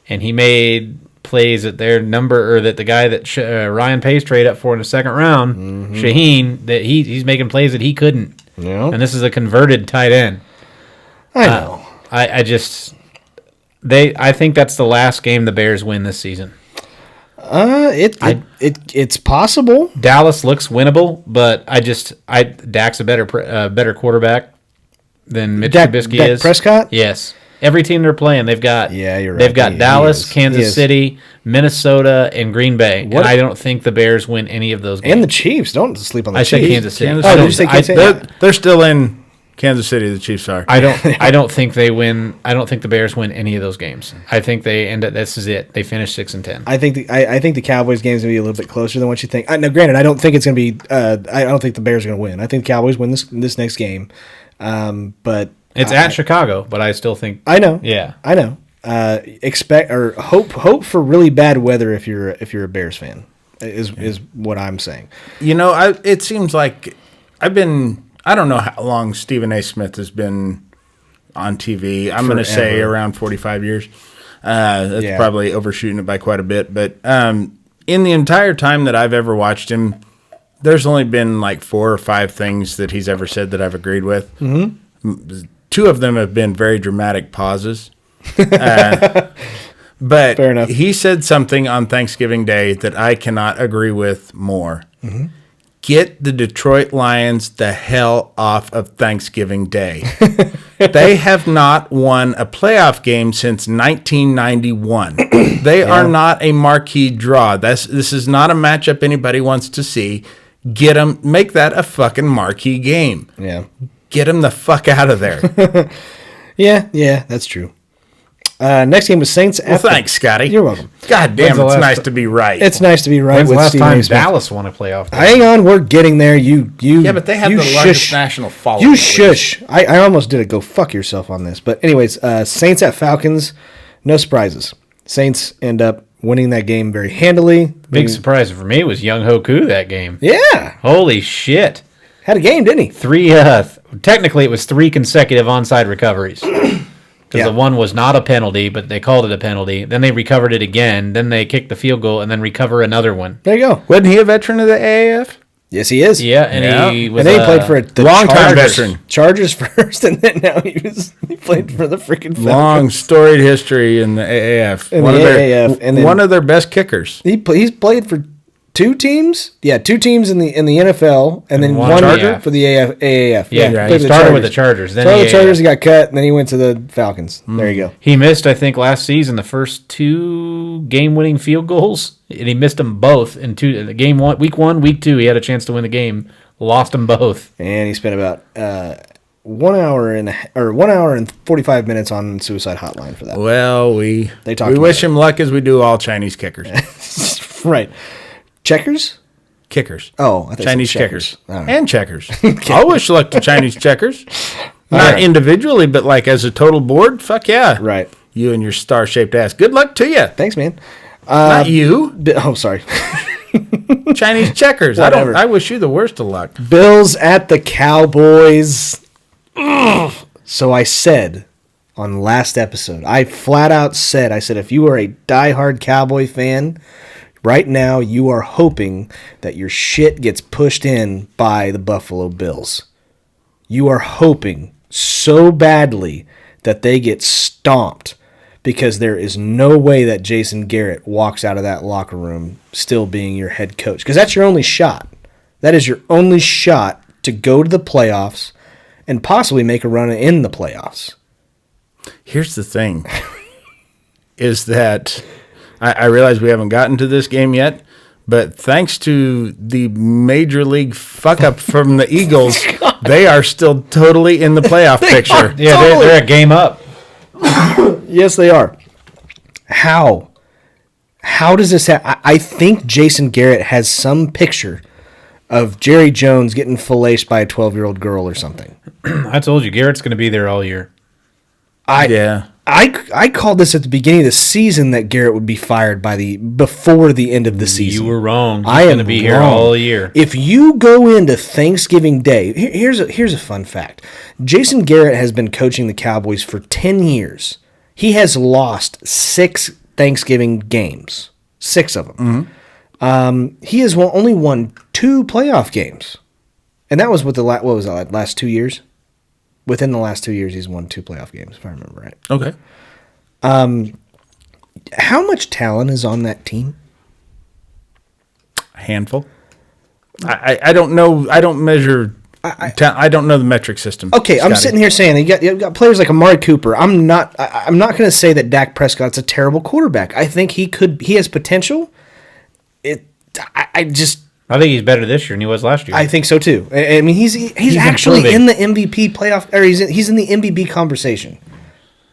And he made plays at their number, or that the guy that Ryan Pace traded up for in the second round, Shaheen, that he's making plays that he couldn't. Yeah. And this is a converted tight end. I know. I think that's the last game the Bears win this season. It's possible. Dallas looks winnable, but Dak's a better quarterback than Mitch Trubisky Dak is. Prescott? Yes. Every team they're playing, they've got you're right. They've got Dallas, He Kansas is. City, Minnesota, and Green Bay. And I don't think the Bears win any of those games. And the Chiefs. Don't sleep on the I Chiefs. said Kansas City. Kansas Oh, City. did you say Kansas City? They're still in Kansas City. The Chiefs are. I don't think they win. I don't think the Bears win any of those games. I think they end up. This is it. They finish 6-10. I think the Cowboys game is going to be a little bit closer than what you think. Now, granted, I don't think it's going to be. I don't think the Bears are going to win. I think the Cowboys win this next game. But It's at Chicago, but I still think. I know. Yeah. I know. Expect or hope for really bad weather if you're a Bears fan is what I'm saying. It seems like I don't know how long Stephen A. Smith has been on TV. I'm going to say Forever. around 45 years. That's Yeah. probably overshooting it by quite a bit. But in the entire time that I've ever watched him, there's only been like 4 or 5 things that he's ever said that I've agreed with. Mm-hmm. 2 of them have been very dramatic pauses. But Fair enough. he said something on Thanksgiving Day that I cannot agree with more. Mm-hmm. Get the Detroit Lions the hell off of Thanksgiving Day. They have not won a playoff game since 1991. They are not a marquee draw. This is not a matchup anybody wants to see. Get them, make that a fucking marquee game. Yeah. Get them the fuck out of there. Yeah, that's true. Next game was Saints. Well, thanks, Scotty. You're welcome. God damn, When's the it's last nice ti- to be right. It's nice to be right When's the with last Stephen time A. Smith. Dallas won a playoff game? Hang on, we're getting there. You Yeah, but they have you the largest shush. national following. You at least. shush. I almost did a go fuck yourself on this. But anyways, Saints at Falcons, no surprises. Saints end up winning that game very handily. Big surprise for me was Young Hoku that game. Yeah. Holy shit. Had a game, didn't he? 3 technically it was 3 consecutive onside recoveries. Because Yeah. the one was not a penalty, but they called it a penalty. Then they recovered it again. Then they kicked the field goal and then recover another one. There you go. Wasn't he a veteran of the AAF? Yes, he is. Yeah, and he was And then he played for the long-time Chargers. veteran. Chargers first, and then now he played for the freaking Falcons. Long storied history in the AAF. In the AAF, and then- one of their best kickers. He's played for 2 teams. Yeah, 2 teams in the NFL, and then one one Charger? for the AAF. Yeah, played he for started with the Chargers. Then Started with he- the Chargers, he got cut, and then he went to the Falcons. There you go. He missed, I think, last season the first 2 game-winning field goals, and he missed them both in week 1, week 2. He had a chance to win the game, lost them both. And he spent about 1 hour and 45 minutes on suicide hotline for that. Well, we talked about wish it. him luck as we do all Chinese kickers. Right. Checkers? Kickers. Oh, I thought you said Chinese checkers. checkers. All right. And checkers. I wish luck to Chinese checkers. Not individually, but like as a total board. Fuck yeah. Right. You and your star-shaped ass. Good luck to you. Thanks, man. Not you. Oh, sorry. Chinese checkers. Whatever. I wish you the worst of luck. Bills at the Cowboys. Ugh. So I said on last episode, I flat out said, if you are a diehard Cowboy fan, right now you are hoping that your shit gets pushed in by the Buffalo Bills. You are hoping so badly that they get stomped, because there is no way that Jason Garrett walks out of that locker room still being your head coach, because that's your only shot. That is your only shot to go to the playoffs and possibly make a run in the playoffs. Here's the thing, is that I realize we haven't gotten to this game yet, but thanks to the major league fuck up from the Eagles, they are still totally in the playoff picture. Yeah, Totally. they're a game up. Yes, they are. How? How does this happen? I think Jason Garrett has some picture of Jerry Jones getting filleted by a 12-year-old girl or something. I told you, Garrett's going to be there all year. I called this at the beginning of the season that Garrett would be fired before the end of the season. You were wrong. He's I am going to be here wrong. all year. If you go into Thanksgiving Day, here's a fun fact. Jason Garrett has been coaching the Cowboys for 10 years. He has lost 6 Thanksgiving games, 6 of them. Mm-hmm. He has only won 2 playoff games, and that was with last 2 years. Within the last 2 years, he's won 2 playoff games, if I remember right. Okay. How much talent is on that team? A handful. I don't know. I don't measure I don't know the metric system. Okay, Scotty. I'm sitting here saying you got players like Amari Cooper. I'm not going to say that Dak Prescott's a terrible quarterback. I think he has potential. I think he's better this year than he was last year. I think so too. I mean, he's actually in the MVP playoff, or he's in the MVP conversation.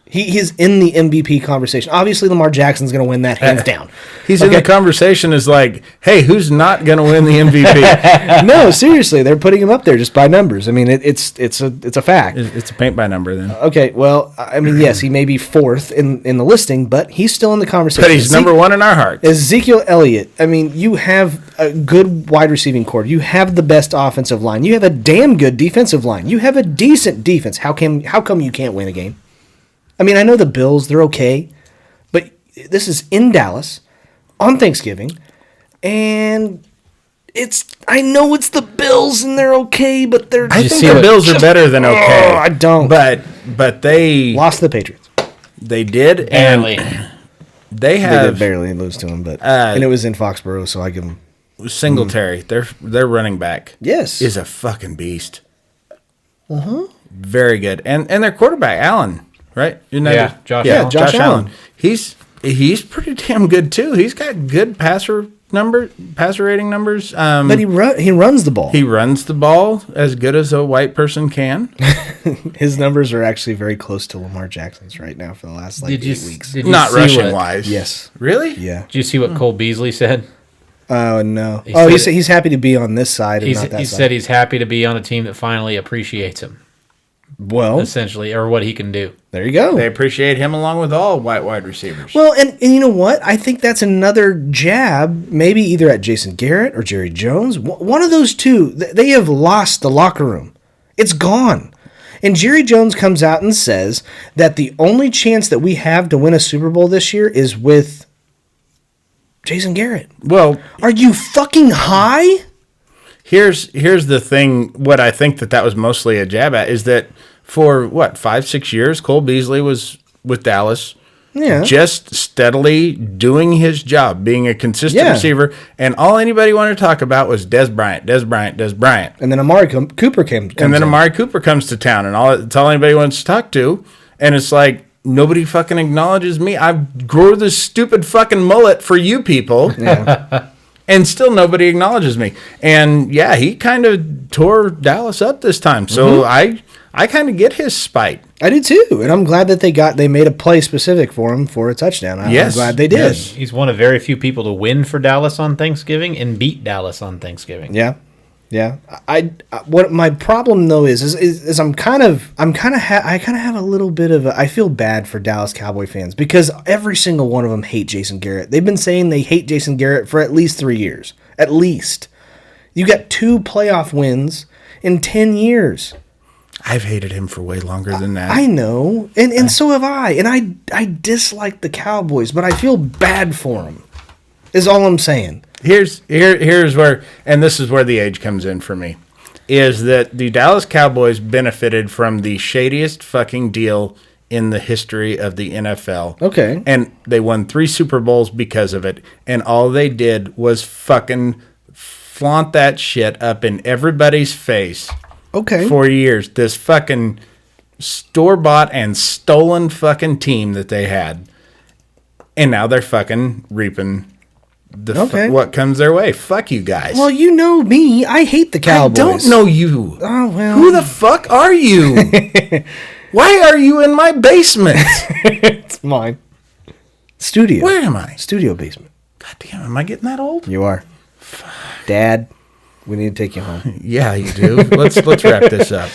He is in the MVP conversation. Obviously, Lamar Jackson's going to win that hands down. He's in the conversation is like, hey, who's not going to win the MVP? No, seriously, they're putting him up there just by numbers. I mean, it's a fact. It's a paint by number then. Okay, well, I mean, yes, he may be fourth in the listing, but he's still in the conversation. But he's number one in our hearts. Ezekiel Elliott. I mean, you have a good wide receiving core. You have the best offensive line. You have a damn good defensive line. You have a decent defense. How come you can't win a game? I mean, I know the Bills, they're okay, but this is in Dallas on Thanksgiving, and I know it's the Bills and they're okay, but I think the Bills are better than okay. I don't. But they lost to the Patriots. They did, barely. And they did barely lose to them, but and it was in Foxborough, so I give them. Singletary, their running back, yes, is a fucking beast. Very good, and their quarterback Allen. Right? Josh Allen. Josh Allen. He's pretty damn good too. He's got good passer rating numbers. But he runs the ball. He runs the ball as good as a white person can. His numbers are actually very close to Lamar Jackson's right now for the last 8 weeks. Not rushing wise. Yes. Really? Yeah. Did you see what Cole Beasley said? Oh no. He said he's happy to be on this side and not that side. He said he's happy to be on a team that finally appreciates him. Well, essentially, or what he can do. There you go. They appreciate him along with all white wide receivers. Well, and you know what? I think that's another jab, maybe either at Jason Garrett or Jerry Jones. One of those two. They have lost the locker room. It's gone. And Jerry Jones comes out and says that the only chance that we have to win a Super Bowl this year is with Jason Garrett. Well, are you fucking high? Here's the thing. What I think that was mostly a jab at is that for 5-6 years, Cole Beasley was with Dallas, just steadily doing his job, being a consistent receiver, and all anybody wanted to talk about was Dez Bryant. And then Amari Cooper comes. And then Amari Cooper comes to town, and that's all anybody wants to talk to. And it's like nobody fucking acknowledges me. I grew this stupid fucking mullet for you people. Yeah. And still nobody acknowledges me. And yeah, he kind of tore Dallas up this time. So I kind of get his spite. I do too. And I'm glad that they made a play specific for him for a touchdown. I'm glad they did. Yes. He's one of very few people to win for Dallas on Thanksgiving and beat Dallas on Thanksgiving. Yeah. Yeah. What my problem though is I kind of have a little bit of I feel bad for Dallas Cowboy fans because every single one of them hate Jason Garrett. They've been saying they hate Jason Garrett for at least 3 years. At least. You got 2 playoff wins in 10 years. I've hated him for way longer than that. I know. And so have I. And I dislike the Cowboys, but I feel bad for them. Is all I'm saying. Here's where, and this is where the age comes in for me, is that the Dallas Cowboys benefited from the shadiest fucking deal in the history of the NFL. Okay. And they won 3 Super Bowls because of it. And all they did was fucking flaunt that shit up in everybody's face. Okay. For years. This fucking store-bought and stolen fucking team that they had. And now they're fucking reaping what comes their way. Fuck you guys. Well, you know me. I hate the Cowboys. I don't know you. Oh, well. Who the fuck are you? Why are you in my basement? It's mine. Studio. Where am I? Studio basement. God damn, am I getting that old? You are. Fuck. Dad, we need to take you home. Yeah, you do. Let's wrap this up.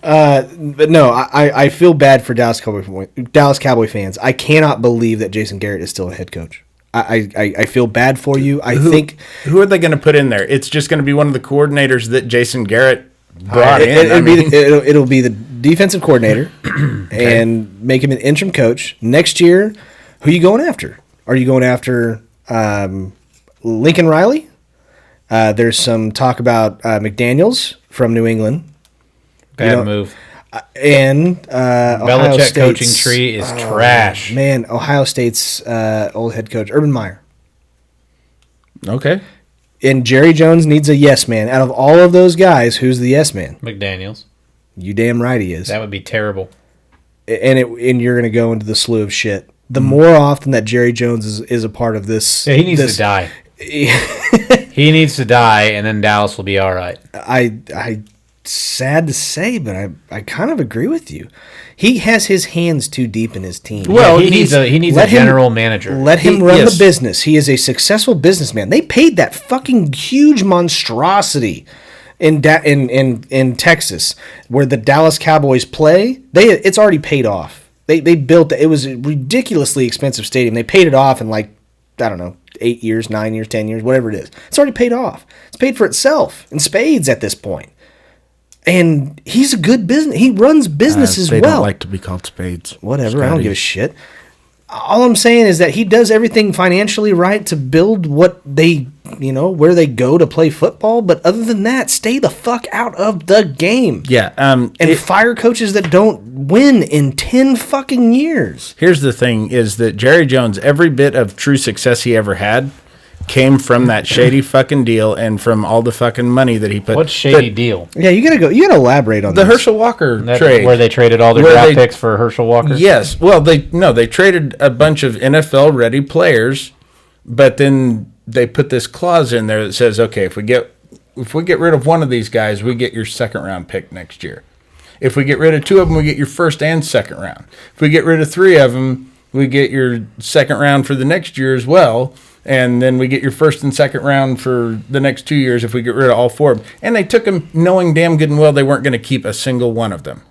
But no, I feel bad for Dallas Cowboy fans. I cannot believe that Jason Garrett is still a head coach. I feel bad for you. Who are they going to put in there? It's just going to be one of the coordinators that Jason Garrett brought in. It'll be the defensive coordinator and make him an interim coach. Next year, who are you going after? Are you going after Lincoln Riley? There's some talk about McDaniels from New England. Bad move. And Belichick coaching tree is trash. Man, Ohio State's old head coach, Urban Meyer. Okay. And Jerry Jones needs a yes man. Out of all of those guys, who's the yes man? McDaniels. You damn right he is. That would be terrible. And you're going to go into the slew of shit. The more often that Jerry Jones is a part of this. Yeah, he needs to die. He needs to die, and then Dallas will be all right. I sad to say, but I kind of agree with you. He has his hands too deep in his team. Well, he needs a general manager. Let him run the business. He is a successful businessman. They paid that fucking huge monstrosity in Texas, where the Dallas Cowboys play. It's already paid off. They built it. Was a ridiculously expensive stadium. They paid it off in like, I don't know, 8 years, 9 years, 10 years, whatever it is. It's already paid off. It's paid for itself in spades at this point. And he's a good business. He runs businesses well. They don't like to be called spades. Whatever. Scotty. I don't give a shit. All I'm saying is that he does everything financially right to build what they, where they go to play football. But other than that, stay the fuck out of the game. Yeah. And fire coaches that don't win in 10 fucking years. Here's the thing is that Jerry Jones, every bit of true success he ever had came from that shady fucking deal and from all the fucking money that he put. What shady deal? Yeah, you gotta elaborate on the this. Herschel Walker trade. Where they traded all their draft picks for Herschel Walker? Yes. Well, they traded a bunch of NFL ready players, but then they put this clause in there that says, okay, if we get rid of one of these guys, we get your second round pick next year. If we get rid of two of them, we get your first and second round. If we get rid of three of them, we get your second round for the next year as well. And then we get your first and second round for the next 2 years if we get rid of all four of them. And they took them knowing damn good and well they weren't going to keep a single one of them.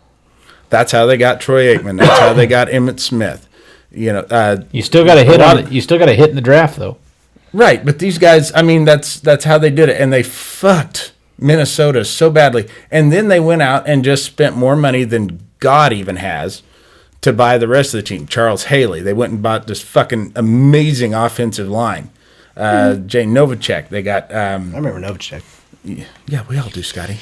That's how they got Troy Aikman. That's how they got Emmitt Smith. You still got to hit you still got to hit in the draft though. Right, but these guys, I mean, that's how they did it, and they fucked Minnesota so badly. And then they went out and just spent more money than God even has to buy the rest of the team. Charles Haley. They went and bought this fucking amazing offensive line. Jay Novacek. They got. I remember Novacek. Yeah, we all do, Scotty.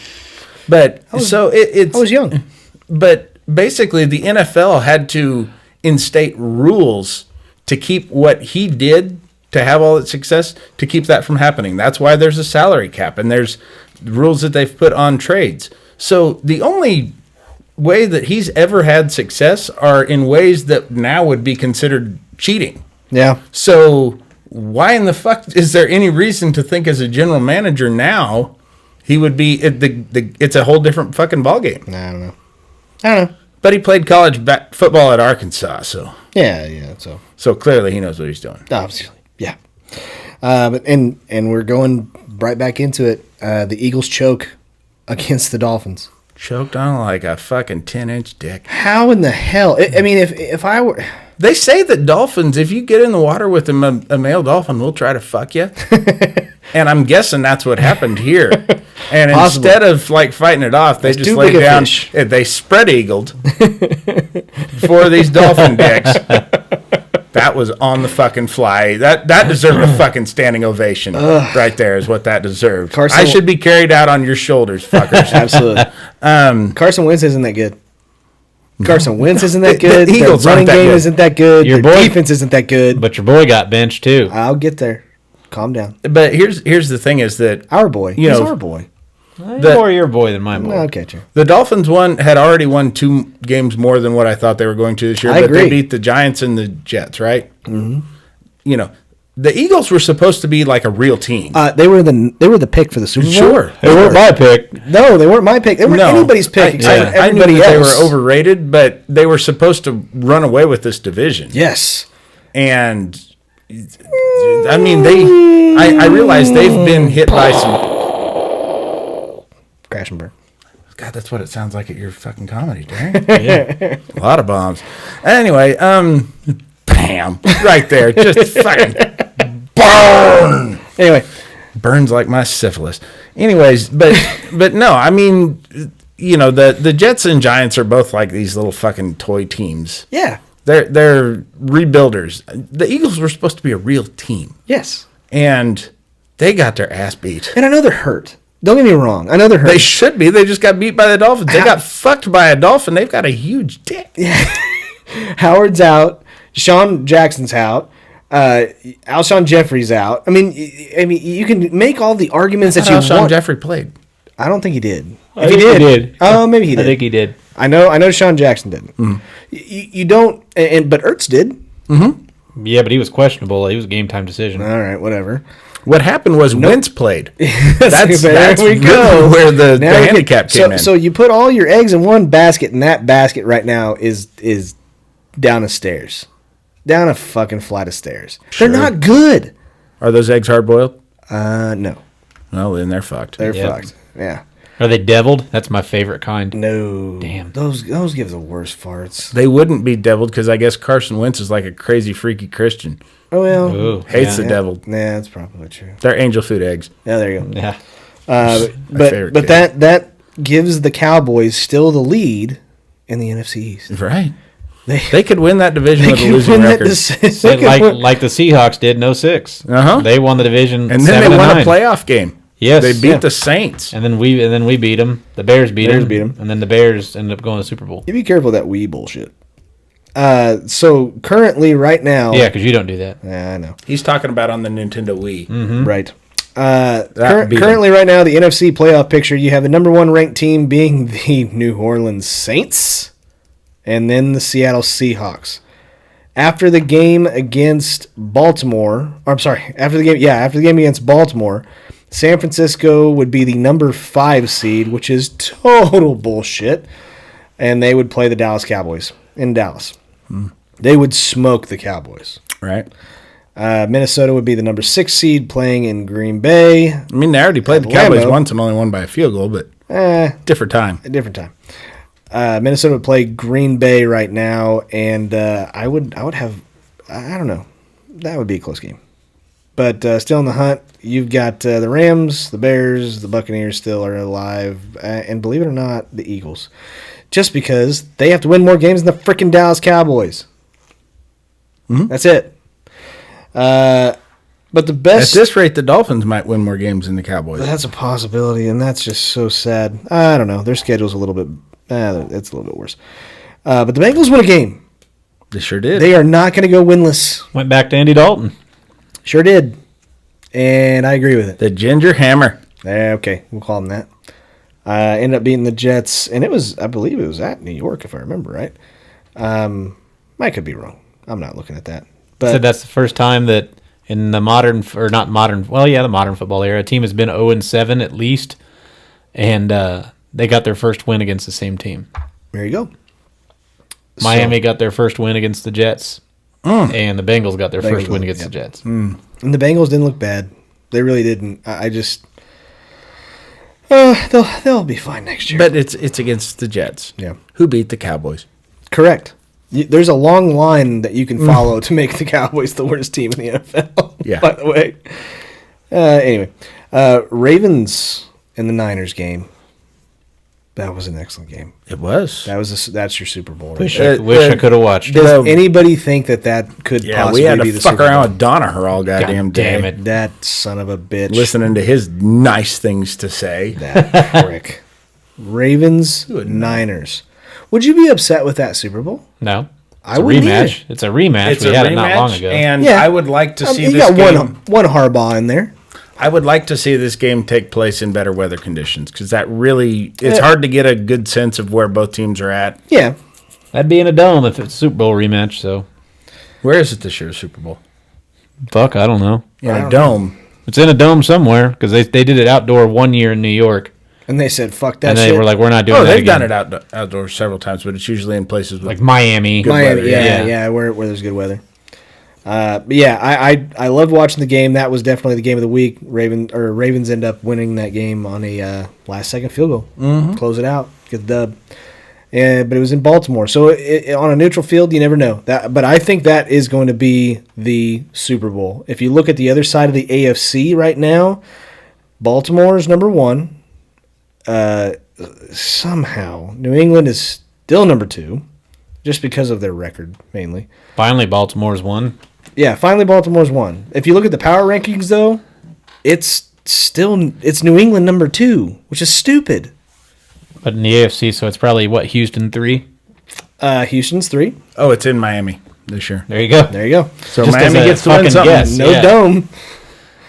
But I was young. But basically, the NFL had to instate rules to keep what he did to have all that success, to keep that from happening. That's why there's a salary cap and there's rules that they've put on trades. So the only way that he's ever had success are in ways that now would be considered cheating. Yeah. So why in the fuck is there any reason to think as a general manager now he would be it's a whole different fucking ballgame? I don't know. But he played college football at Arkansas, so yeah. So clearly he knows what he's doing. Obviously, yeah. And we're going right back into it. The Eagles choke against the Dolphins. Choked on like a fucking 10-inch dick. How in the hell? I mean, if I were... They say that dolphins, if you get in the water with a male dolphin, will try to fuck you. And I'm guessing that's what happened here. And Possible. Instead of like fighting it off, they It's just too laid big a down. fish. They spread eagled for these dolphin dicks. That was on the fucking fly. That deserved a fucking standing ovation. Right there is what that deserved. I should be carried out on your shoulders, fuckers. Absolutely. Carson Wentz isn't that good. Carson Wentz isn't that good. The Eagles Their running aren't that game good. isn't that good. Your Their boy- defense isn't that good. But your boy got benched too. I'll get there. Calm down. But here's the thing: is that Our boy. He's our boy. More your boy than my boy. I'll catch you. the Dolphins had already won 2 games more than what I thought they were going to this year. I But they agree. beat the Giants and the Jets, right? Mm-hmm. The Eagles were supposed to be like a real team. They were the pick for the Super Bowl. Sure. They weren't my pick. No, they weren't my pick. They weren't anybody's pick except I knew everybody that else. they were overrated, but they were supposed to run away with this division. Yes. And I mean, I realize they've been hit by some. Crash and burn. God, that's what it sounds like at your fucking comedy, Darren. Yeah. A lot of bombs. Anyway, bam, right there, just fucking burn. Anyway, Burns like my syphilis. Anyways, but no, I mean, the Jets and Giants are both like these little fucking toy teams. yeah. They're rebuilders. The Eagles were supposed to be a real team, Yes. and they got their ass beat. And I know they're hurt. Don't get me wrong. I know they're hurt. They should be. They just got beat by the Dolphins. They got fucked by a dolphin. They've got a huge dick. Howard's out. Sean Jackson's out. Alshon Jeffrey's out. I mean, you can make all the arguments that you Alshon want. Jeffrey played. I don't think he did. I think he did. Oh, maybe he did. I think he did. I know. Sean Jackson didn't. You don't. But Ertz did. Yeah, but he was questionable. He was a game time decision. All right, whatever. What happened was Wentz played. That's really where the handicap came in. So you put all your eggs in one basket, and that basket right now is down a stairs, down a fucking flight of stairs. Sure. They're not good. Are those eggs hard boiled? No. Well, then they're fucked. They're fucked. Yeah. Are they deviled? That's my favorite kind. No. Damn. Those give the worst farts. They wouldn't be deviled because I guess Carson Wentz is like a crazy, freaky Christian. Oh, well. Ooh, Hates the devil. Yeah, that's probably true. They're angel food eggs. Yeah, there you go. Yeah. But that gives the Cowboys still the lead in the NFC East. Right. They could win that division with a losing record. Like the Seahawks did in 06. Uh-huh. They won the division And then they won a 7-9. playoff game. Yes. They beat the Saints. And then we beat them. The Bears beat them. And then the Bears ended up going to the Super Bowl. You be careful of that wee bullshit. So currently, right now, Yeah, because you don't do that. I know, He's talking about on the Nintendo Wii. right? Beat Currently, right now, the NFC playoff picture, you have the number one ranked team being the New Orleans Saints, and then the Seattle Seahawks. After the game against Baltimore, after the game against Baltimore, San Francisco would be the number 5 seed, which is total bullshit, and they would play the Dallas Cowboys in Dallas. They would smoke the Cowboys. Right. Minnesota would be the number 6 seed playing in Green Bay. I mean, they already played the Cowboys once and only won by a field goal, but different time. A different time. Minnesota would play Green Bay right now, and I would have, I don't know, that would be a close game. But still in the hunt, you've got the Rams, the Bears, the Buccaneers still are alive, and believe it or not, the Eagles. Just because they have to win more games than the freaking Dallas Cowboys. That's it. But the best... At this rate, the Dolphins might win more games than the Cowboys. That's a possibility, and that's just so sad. I don't know. Their schedule's a little bit... it's a little bit worse. But the Bengals win a game. They sure did. They are not going to go winless. Went back to Andy Dalton. Sure did. And I agree with it. The Ginger Hammer. Okay, we'll call them that. Ended up beating the Jets, and I believe it was at New York, if I remember right. I could be wrong. I'm not looking at that. But Said that's the first time that in the modern football era, a team has been 0-7 at least, and they got their first win against the same team. there you go. Miami got their first win against the Jets, and the Bengals got their first win against yeah. the Jets. And the Bengals didn't look bad. They really didn't. I just... they'll be fine next year. But it's against the Jets. Yeah. Who beat the Cowboys? Correct. There's a long line that you can follow to make the Cowboys the worst team in the NFL. Yeah. By the way. Anyway, Ravens and the Niners game. That was an excellent game. It was. That's your Super Bowl. Wish Right? I could have watched. Does anybody think that could Yeah, possibly we had be to the fuck Super around Bowl? with Danaher all goddamn day. Damn it. That son of a bitch. Listening to his nice things to say. That prick. Ravens, Niners. Would you be upset with that Super Bowl? No. I It's a wouldn't rematch. either. It's a rematch. It's We a had it not long rematch, ago. and Yeah. I would like to see You this got game. one Harbaugh in there. I would like to see this game take place in better weather conditions because that really it's hard to get a good sense of where both teams are at. Yeah. That'd be in a dome if it's a Super Bowl rematch. So, Where is it this year, Super Bowl? fuck, I don't know. In a dome. It's in a dome somewhere because they did it outdoor one year in New York, And they said, fuck that and they shit. were like, "We're not doing Oh, that they've again." done it outdoors several times, but it's usually in places with Like Miami. Miami, weather, yeah, where there's good weather. But yeah, I loved watching the game. That was definitely the game of the week. Ravens end up winning that game on a last second field goal, close it out, get the dub. But it was in Baltimore, so on a neutral field, you never know. But I think that is going to be the Super Bowl. If you look at the other side of the AFC right now, Baltimore is number 1. Somehow, New England is still number 2, just because of their record mainly. Finally, Baltimore's won. Yeah, finally Baltimore's won. If you look at the power rankings, though, it's New England number 2, which is stupid. But in the AFC, so it's probably Houston 3. Houston's 3. Oh, it's in Miami. this year. There you go. There you go. So Just Miami as a gets to win fucking something. guess. No Yeah. dome.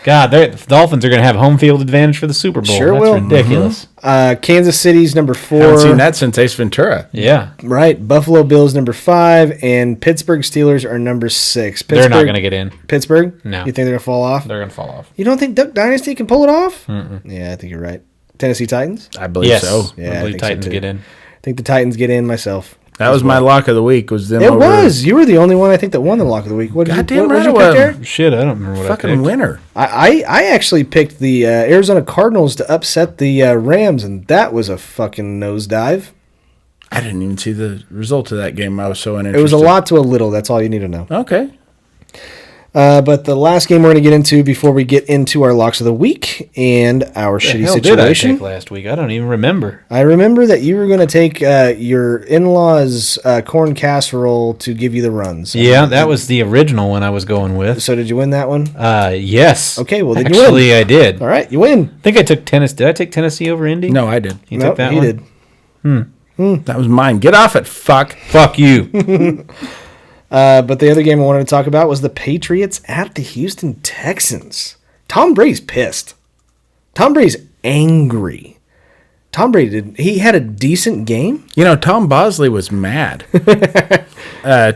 God, the Dolphins are going to have home field advantage for the Super Bowl. Sure That's will. ridiculous. Kansas City's number 4. Haven't seen that since Ace Ventura. Yeah. Right. Buffalo Bills number 5, and Pittsburgh Steelers are number 6. They're not going to get in. Pittsburgh? No. You think they're going to fall off? They're going to fall off. You don't think Duck Dynasty can pull it off? Yeah, I think you're right. Tennessee Titans? I believe Yes. so. Yeah, I believe Titans too. get in. I think the Titans get in myself. That was my lock of the week. Was them It over was. You were the only one I think that won the lock of the week. What did Goddamn you, what right did you I pick was. there? Shit, I don't remember what I fucking picked. winner. I actually picked the Arizona Cardinals to upset the Rams, and that was a fucking nosedive. I didn't even see the result of that game. I was so uninterested. It was a lot to a little. That's all you need to know. Okay. But the last game we're going to get into before we get into our locks of the week and our The shitty hell did I situation. take last week? I don't even remember. I remember that you were going to take your in-laws' corn casserole to give you the runs. Yeah, that was the original one I was going with. So did you win that one? Yes. Okay, well, then you win. Actually, I did. All right, you win. I think I took Tennessee. Did I take Tennessee over Indy? No, I did. You Nope, took that he one? did. That was mine. Get off it, fuck. Fuck you. But the other game I wanted to talk about was the Patriots at the Houston Texans. Tom Brady's pissed. Tom Brady's angry. Tom Brady he had a decent game. You know, Tom Bosley was mad.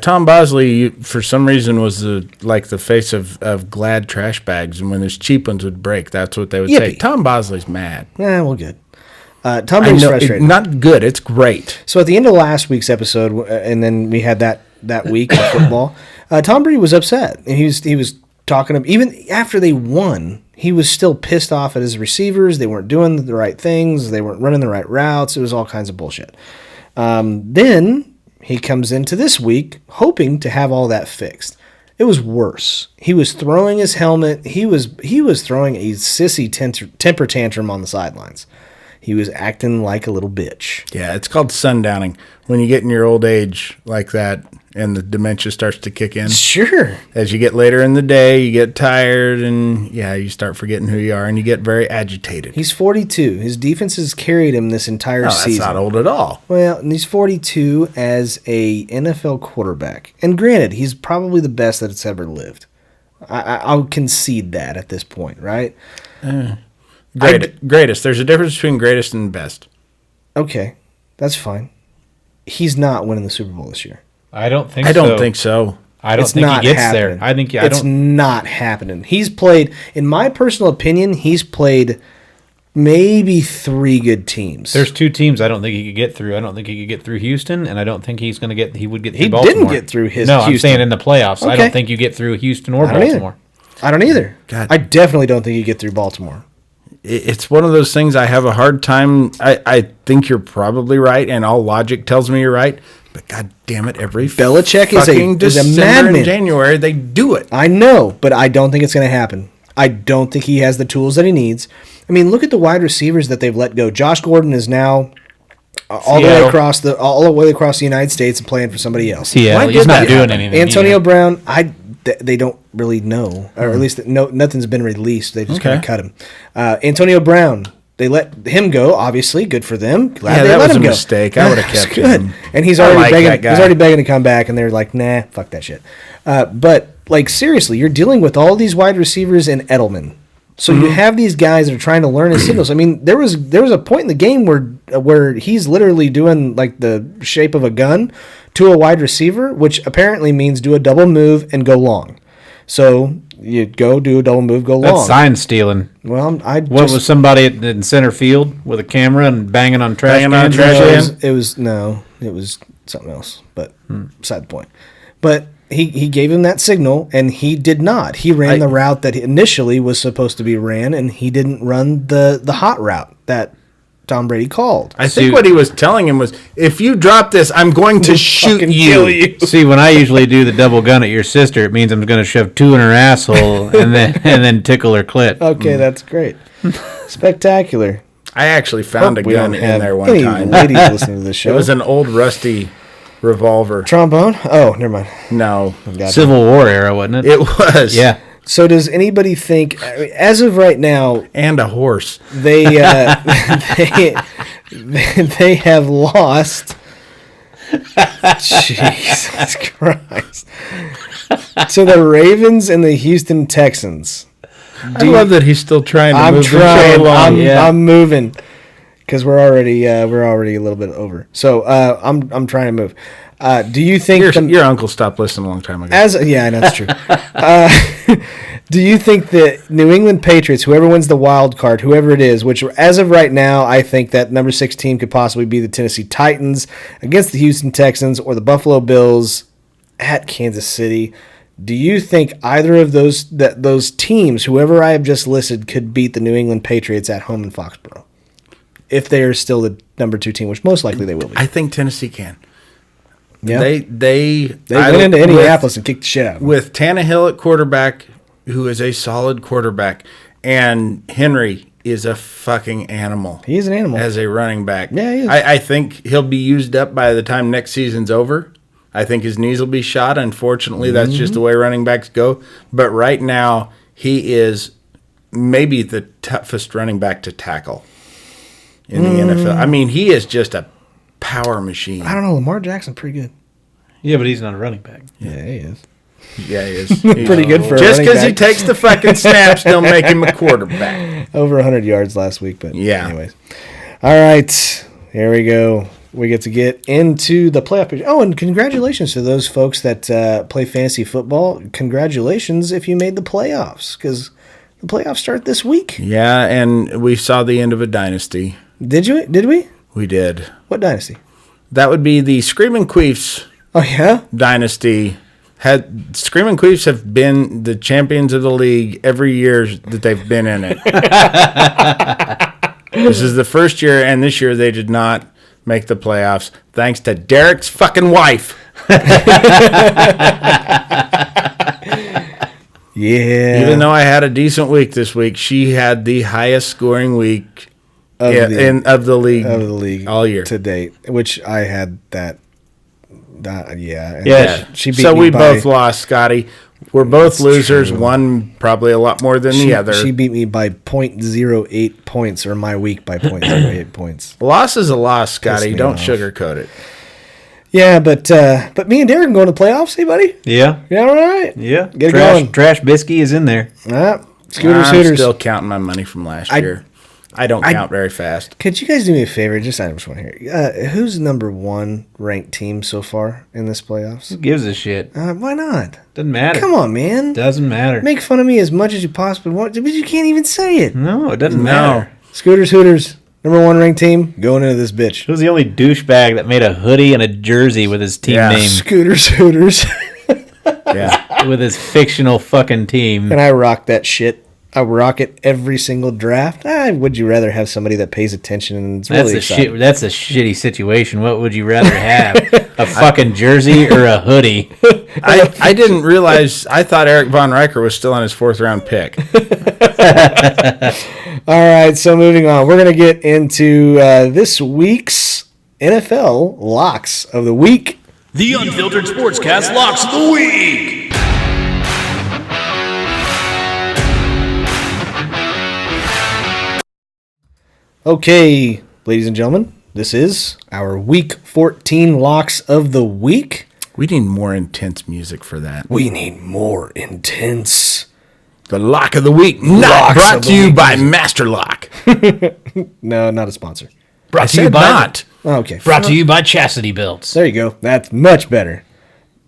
Tom Bosley, for some reason, was the face of Glad trash bags, and when his cheap ones would break, that's what they would say. Yippee. Tom Bosley's mad. Well, good. Tom Brady's frustrated. Not good. It's great. So at the end of last week's episode, and then we had that week in football, Tom Brady was upset. And he was talking even after they won, he was still pissed off at his receivers. They weren't doing the right things. They weren't running the right routes. It was all kinds of bullshit. Then he comes into this week hoping to have all that fixed. It was worse. He was throwing his helmet. He was throwing a sissy temper tantrum on the sidelines. He was acting like a little bitch. Yeah, it's called sundowning. When you get in your old age like that and the dementia starts to kick in. Sure. As you get later in the day, you get tired and, you start forgetting who you are and you get very agitated. He's 42. His defense has carried him this entire That's season. not old at all. Well, and he's 42 as a NFL quarterback. And granted, he's probably the best that it's ever lived. I'll concede that at this point, right? Greatest. There's a difference between greatest and best. Okay, that's fine. He's not winning the Super Bowl this year. I don't think so. I don't think so. I don't It's think not he gets happening. there. I think it's not happening. He's played, in my personal opinion, he's played maybe 3 good teams. There's 2 teams I don't think he could get through. I don't think he could get through Houston, and I don't think he would get through He Baltimore. didn't get through No, I'm Houston. saying in the playoffs. I Okay. don't think you get through Houston or I don't either. Baltimore. I don't either. God. I definitely don't think you get through Baltimore. It's one of those things I have a hard time. I think you're probably right, and all logic tells me you're right. But God damn it, every Belichick is fucking a December madman. and January, they do it. I know, but I don't think it's going to happen. I don't think he has the tools that he needs. I mean, look at the wide receivers that they've let go. Josh Gordon is now all the way across the United States and playing for somebody else. Seattle, Why he's did not that doing happen? anything. Antonio either. Brown, they don't really know, or at least nothing's been released. They just kind of Okay. cut him. Antonio Brown, they let him go. Obviously, good for them. Glad Yeah, they that let was him a go. mistake. I would've kept good. him. And he's I already like begging. that guy. He's already begging to come back, and they're like, "Nah, fuck that shit." But like seriously, you're dealing with all these wide receivers and Edelman. So you have these guys that are trying to learn his signals. I mean, there was a point in the game where he's literally doing like the shape of a gun to a wide receiver, which apparently means do a double move and go long. So you go do a double move, go long. That's sign stealing. Well, What was somebody in center field with a camera and banging on trash Banging on cans? trash cans? it was something else, but beside the point. But he gave him that signal, and he did not. He ran the route that initially was supposed to be ran, and he didn't run the hot route that Tom Brady called. I think what he was telling him was, if you drop this, I'm going to shoot Fucking you. kill you. See, when I usually do the double gun at your sister, it means I'm going to shove 2 in her asshole and then tickle her clit. Okay, that's great. Spectacular. I actually found Hope a we gun don't in have there one any time. ladies listening to this show. It was an old rusty revolver. trombone. Oh, never mind. No, Got it. Civil War era, wasn't it? it was. Yeah. So does anybody think, I mean, as of right now, And a horse. they they have lost Jesus Christ. So the Ravens and the Houston Texans. I love that he's still trying to I'm move trying. the show along. I'm moving because we're already a little bit over. So I'm trying to move. Do you think Your uncle stopped listening a long time ago. Yeah, that's true. Do you think the New England Patriots, whoever wins the wild card, whoever it is, which as of right now, I think that number 6 team could possibly be the Tennessee Titans against the Houston Texans or the Buffalo Bills at Kansas City? Do you think either of those teams, whoever I have just listed, could beat the New England Patriots at home in Foxborough? If they are still the number 2 team, which most likely they will be. I think Tennessee can. Yeah. They went into Indianapolis and kicked the shit out of them. with Tannehill at quarterback, who is a solid quarterback, and Henry is a fucking animal. He is an animal. As a running back. Yeah, he is. I think he'll be used up by the time next season's over. I think his knees will be shot. Unfortunately, that's just the way running backs go. But right now, he is maybe the toughest running back to tackle in the NFL. I mean, he is just a power machine. I don't know. Lamar Jackson, pretty good. Yeah, but he's not a running back. Yeah, he is. Yeah, he is. Pretty good for a just running because he back. takes the fucking snaps, don't make him a quarterback. Over 100 yards last week, but Yeah. anyways. All right, here we go. We get into the playoff picture. Oh, and congratulations to those folks that play fantasy football. Congratulations if you made the playoffs, because the playoffs start this week. Yeah, and we saw the end of a dynasty. Did you? Did we? We did. What dynasty? That would be the Screaming Queefs Oh, yeah? dynasty. Screaming Queefs have been the champions of the league every year that they've been in it. This is the first year, and this year they did not make the playoffs, thanks to Derek's fucking wife. Yeah. Even though I had a decent week this week, she had the highest scoring week of the league all year to date, which I had that. Yeah. And Yeah. She beat so me we by, both lost, Scotty. We're both That's losers. true. One probably a lot more than the other. She beat me by 0.08 points, or my week by 0.08 points. Loss is a loss, Scotty. me Don't off. sugarcoat it. Yeah, but me and Derek can go to the playoffs, hey, buddy? Yeah. Yeah, all right. Yeah. Get it going. Trash Bisky is in there. Scooters, I'm Hooters. still counting my money from last year. I don't count very fast. Could you guys do me a favor? I just want to hear. Who's number 1 ranked team so far in this playoffs? Who gives a shit? Why not? Doesn't matter. Come on, man. Doesn't matter. Make fun of me as much as you possibly want, but you can't even say it. No, it doesn't matter. Scooters, Hooters, number 1 ranked team, going into this bitch. Who's the only douchebag that made a hoodie and a jersey with his team Yeah. name? Scooters, Hooters. Yeah. With his fictional fucking team. And I rock that shit. I rock it every single draft. Would you rather have somebody that pays attention and is really excited? That's a shitty situation. What would you rather have? A fucking jersey or a hoodie? I didn't realize. I thought Eric Von Riker was still on his 4th round pick. All right, so moving on. We're going to get into this week's NFL locks of the week. The Unfiltered Sportscast Locks of the Week. Okay, ladies and gentlemen, this is our Week 14 locks of the week. We need more intense music for that. We need more intense. The lock of the week, not Locks brought of to the you week. by Master Lock. No, not a sponsor. Brought Said not. Okay, Brought to you by Chastity Belts. there you go. That's much better.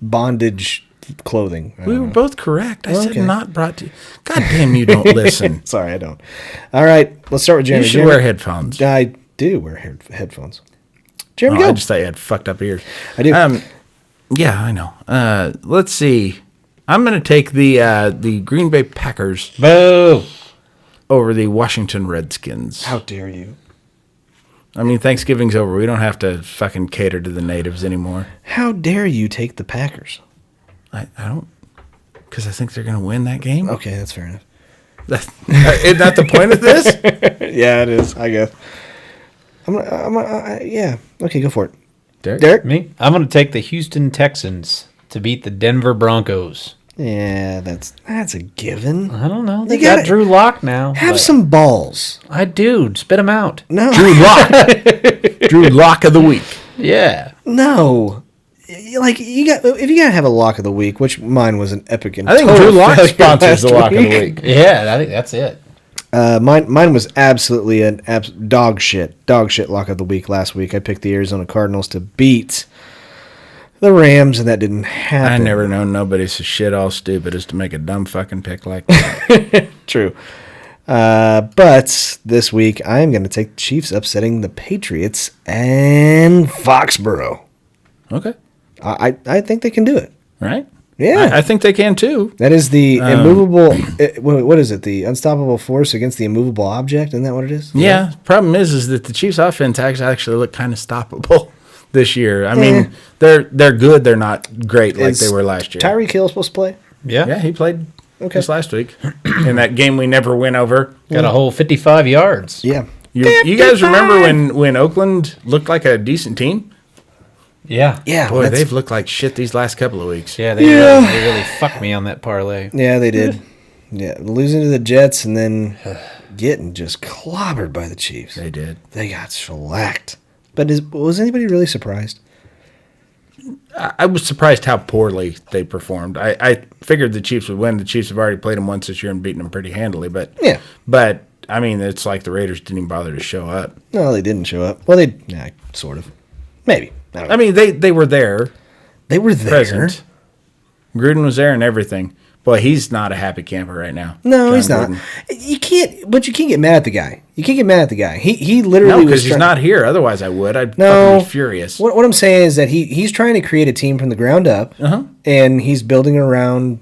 Bondage clothing. We were both correct. I Okay. said not brought to you. God damn, you don't listen. Sorry, I don't. All right, let's start with You Jeremy. should Jeremy- wear headphones. I do wear headphones. Jeremy, Oh, go. I just thought you had fucked up ears. I do. Yeah, I know. Let's see. I'm going to take the Green Bay Packers Boo! over the Washington Redskins. How dare you? I mean, Thanksgiving's over. We don't have to fucking cater to the natives anymore. How dare you take the Packers? I don't, because I think they're going to win that game. Okay, that's fair enough. Isn't that the point of this? Yeah, it is, I guess. Yeah. Okay, go for it. Derek? Me? I'm going to take the Houston Texans to beat the Denver Broncos. Yeah, that's a given. I don't know. They You gotta- got Drew Lock now. Have but some balls. I do. Spit them out. No. Drew Lock. Drew Lock of the week. Yeah. No. Like, if you gotta have a lock of the week, which mine was an epic and I think total Drew Lock failure sponsors the last lock of the week. Yeah, I think that's it. Mine was absolutely an dog shit lock of the week last week. I picked the Arizona Cardinals to beat the Rams, and that didn't happen. I never known nobody so shit all stupid as to make a dumb fucking pick like that. True. But this week, I am going to take the Chiefs upsetting the Patriots and Foxborough. Okay. I think they can do it. Right? Yeah. I think they can too. That is the immovable. What is it? The unstoppable force against the immovable object? Isn't that what it is? Yeah. Problem is that the Chiefs' offense actually look kind of stoppable this year. I mean, they're good. They're not great like they were last year. Tyreek Hill supposed to play? Yeah, he played just last week in that game we never went over. Got a whole 55 yards. Yeah. You guys remember when Oakland looked like a decent team? Yeah. Yeah. Boy, they've looked like shit these last couple of weeks. Yeah, they really fucked me on that parlay. Yeah, they did. Yeah, losing to the Jets and then getting just clobbered by the Chiefs. They did. They got shellacked. But was anybody really surprised? I was surprised how poorly they performed. I figured the Chiefs would win. The Chiefs have already played them once this year and beaten them pretty handily. But I mean, it's like the Raiders didn't even bother to show up. No, they didn't show up. Well, sort of. Maybe. I don't know. I mean, they were there. They were there. Present. Gruden was there and everything. Boy, he's not a happy camper right now. No, John he's not. Gruden. You can't get mad at the guy. You can't get mad at the guy. He literally No, was because he's not here. Otherwise, I would. I'd No. fucking be furious. What I'm saying is that he's trying to create a team from the ground up, and he's building around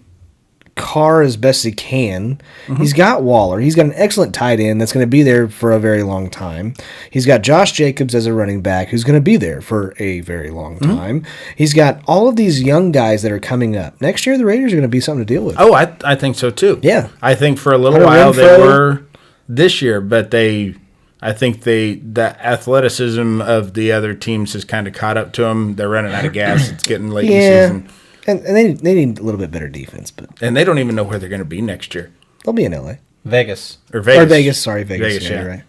Carr as best he can. He's got Waller. He's got an excellent tight end that's going to be there for a very long time. He's got Josh Jacobs as a running back who's going to be there for a very long time. He's got all of these young guys that are coming up. Next year, the Raiders are going to be something to deal with. Oh, I think so too. Yeah. I think for a little Hunter while Renfrow. they were this year, but the athleticism of the other teams has kind of caught up to them. They're running out of gas. It's getting late in the season. And they need a little bit better defense, but And they don't even know where they're going to be next year. they'll be in L.A. Vegas. Or Vegas. Or Vegas. Sorry, Vegas. Vegas, Yeah, yeah. you're right.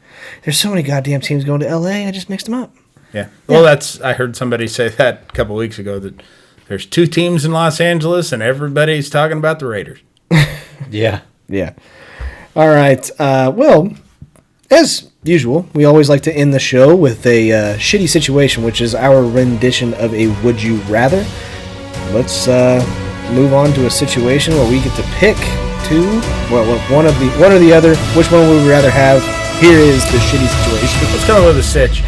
There's so many goddamn teams going to L.A. I just mixed them up. Yeah. Well, I heard somebody say that a couple of weeks ago that there's 2 teams in Los Angeles and everybody's talking about the Raiders. Yeah. Yeah. All right. Well, as usual, we always like to end the show with a shitty situation, which is our rendition of a Would You Rather. Let's move on to a situation where we get to pick one or the other. Which one would we rather have? Here is the shitty situation. Let's come up with a sitch.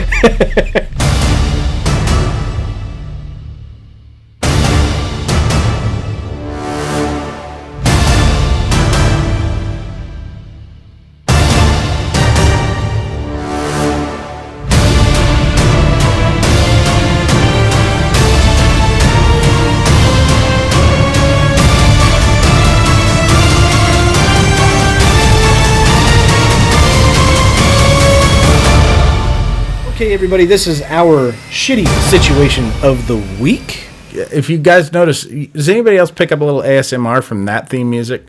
Okay, everybody, this is our shitty situation of the week. If you guys notice, does anybody else pick up a little ASMR from that theme music?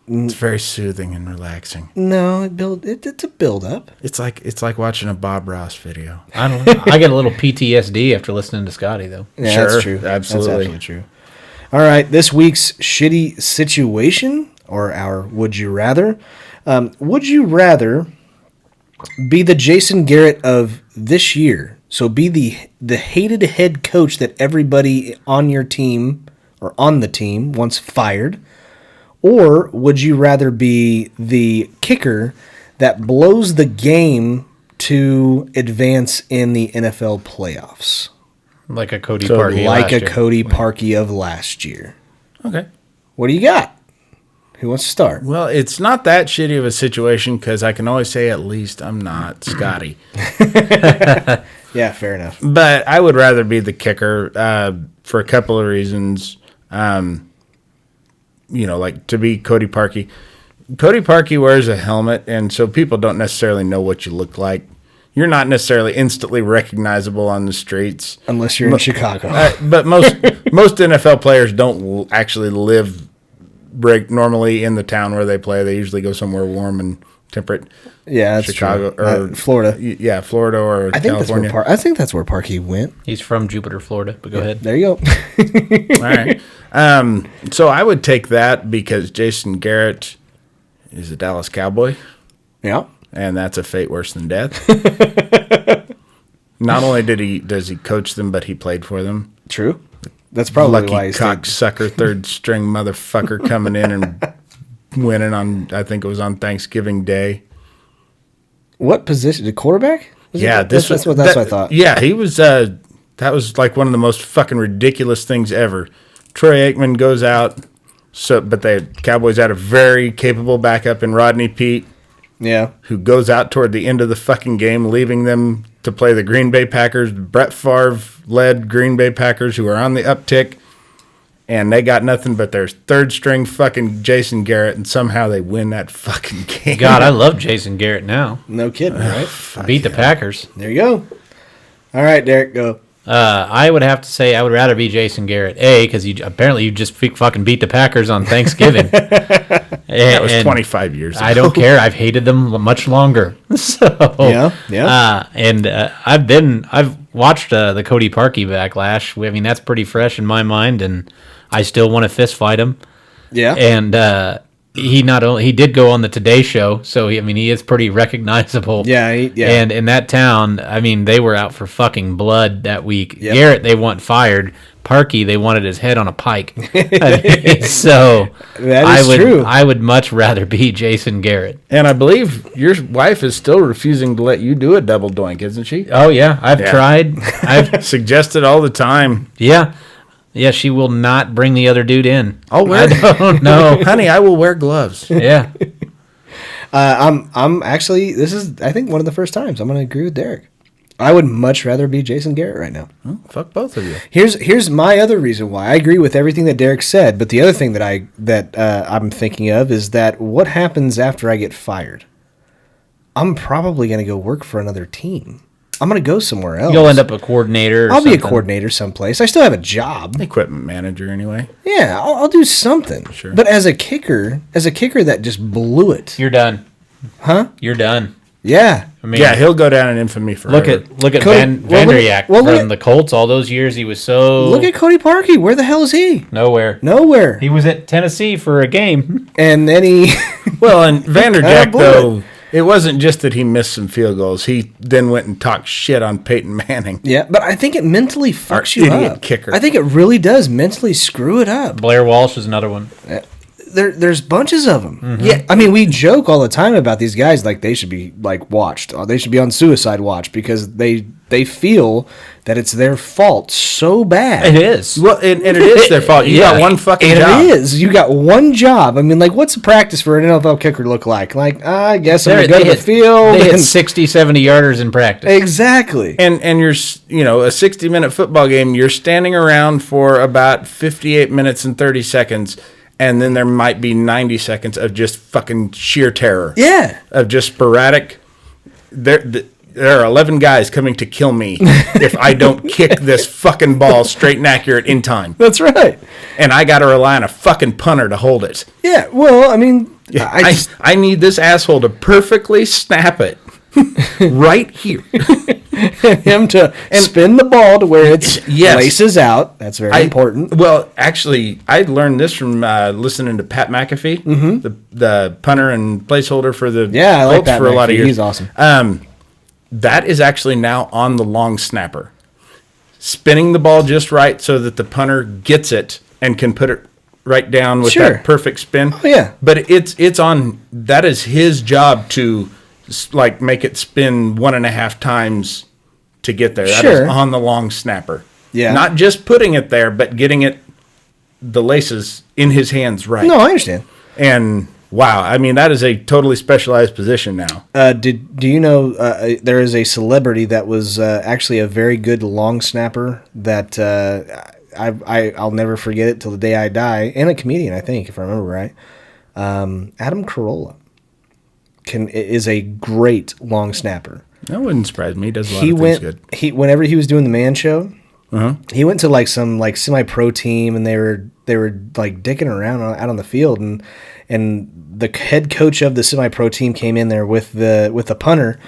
It's very soothing and relaxing. No, it's a build up. It's like watching a Bob Ross video. I don't know. I get a little PTSD after listening to Scotty, though. Yeah, Sure, that's true. absolutely. That's absolutely true. All right, this week's shitty situation, or our Would You Rather. Would you rather be the Jason Garrett of this year? So be the hated head coach that everybody on your team or on the team wants fired? Or would you rather be the kicker that blows the game to advance in the NFL playoffs? Like a Cody So Parkey. Like last a year. Cody Parkey of last year. Okay. What do you got? Who wants to start? Well, it's not that shitty of a situation because I can always say at least I'm not Scotty. Yeah, fair enough. But I would rather be the kicker for a couple of reasons. Like to be Cody Parkey. Cody Parkey wears a helmet, and so people don't necessarily know what you look like. You're not necessarily instantly recognizable on the streets. Unless you're in Chicago. But most NFL players don't actually live normally in the town where they play. They usually go somewhere warm and temperate. Yeah, that's Chicago true. or Florida. Yeah, Florida or I think California. that's where Parky went. He's from Jupiter, Florida. But go ahead. There you go. All right. So I would take that because Jason Garrett is a Dallas Cowboy, Yeah. and that's a fate worse than death. Not only does he coach them, but he played for them. True. That's probably Lucky why he's cocksucker, third string motherfucker coming in and winning on, I think it was on Thanksgiving Day. What position? The quarterback? Yeah, that's what I thought. Yeah, he was. That was like one of the most fucking ridiculous things ever. Troy Aikman goes out, but the Cowboys had a very capable backup in Rodney Peete, Yeah. who goes out toward the end of the fucking game, leaving them to play the Green Bay Packers. Brett Favre led Green Bay Packers, who are on the uptick, and they got nothing but their third string fucking Jason Garrett, and somehow they win that fucking game. God, I love Jason Garrett now. No kidding, right? Beat the Packers. There you go. All right, Derek, go. I would have to say I would rather be Jason Garrett. Because you just fucking beat the Packers on Thanksgiving. That was 25 years ago. I don't care. I've hated them much longer. So Yeah. I've watched the Cody Parkey backlash. I mean, that's pretty fresh in my mind, and I still want to fist fight him. Yeah. And he did go on the Today Show, so he is pretty recognizable. Yeah. And in that town, I mean, they were out for fucking blood that week. Yep. Garrett, they want fired. Parkey, they wanted his head on a pike. So That is true. I would much rather be Jason Garrett. And I believe your wife is still refusing to let you do a double doink, isn't she? Oh yeah, I've tried. I've Suggested all the time. yeah. She will not bring the other dude in. I'll wear I don't know. Honey, I will wear gloves. Yeah. I'm actually, this is, I think, one of the first times I'm going to agree with Derek. I would much rather be Jason Garrett right now. Oh, fuck both of you. Here's my other reason why. I agree with everything that Derek said, but the other thing that I'm thinking of is that what happens after I get fired? I'm probably going to go work for another team. I'm going to go somewhere else. You'll end up a coordinator. Or I'll be a something. coordinator someplace. I still have a job. Equipment manager, anyway. Yeah, I'll do something. Sure. But as a kicker that just blew it. You're done. Huh? You're done. Yeah. I mean, Yeah, he'll go down in infamy forever. look at Cody- Vanderyak well, look from at- the Colts. All those years, he was so Look at Cody Parkey. Where the hell is he? nowhere. Nowhere. He was at Tennessee for a game. And then he... Well, and Vanderjack, blew though, it wasn't just that he missed some field goals. He then went and talked shit on Peyton Manning. Yeah, but I think it mentally fucks you idiot up. kicker. I think it really does mentally screw it up. Blair Walsh is another one. There's bunches of them. Mm-hmm. Yeah, I mean, we joke all the time about these guys like they should be like watched. They should be on suicide watch because they feel that it's their fault so bad. It is. Well, and it is their fault. You Yeah. got one fucking And job. it is. You got one job. I mean, like, what's the practice for an NFL kicker look like? Like, I guess I'm going to go to the field. They hit and- 60, 70 yarders in practice. Exactly. And you're, a 60-minute football game, you're standing around for about 58 minutes and 30 seconds, and then there might be 90 seconds of just fucking sheer terror. Yeah. Of just sporadic. There are 11 guys coming to kill me if I don't kick this fucking ball straight and accurate in time. That's right. And I got to rely on a fucking punter to hold it. Yeah. Well, I mean, I need this asshole to perfectly snap it right here. him to spin the ball to where it's Yes. laces out. That's very important. Well, actually, I learned this from listening to Pat McAfee, the punter and placeholder for the Yeah, I like Colts Pat for a lot of McAfee. years. He's awesome. That is actually now on the long snapper, spinning the ball just right so that the punter gets it and can put it right down with Sure. that perfect spin. Oh, yeah. But it's on. That is his job to like make it spin 1.5 times to get there. That Sure. is on the long snapper. Yeah. Not just putting it there, but getting it the laces in his hands right. No, I understand. And wow, I mean that is a totally specialized position now. Do you know there is a celebrity that was actually a very good long snapper that I'll never forget it till the day I die, and a comedian, I think, if I remember right. Adam Carolla is a great long snapper. That wouldn't surprise me. He does a lot He of went things good. whenever he was doing the Man Show. He went to like some like semi-pro team, and they were like dicking around out on the field, and and the head coach of the semi-pro team came in there with the punter,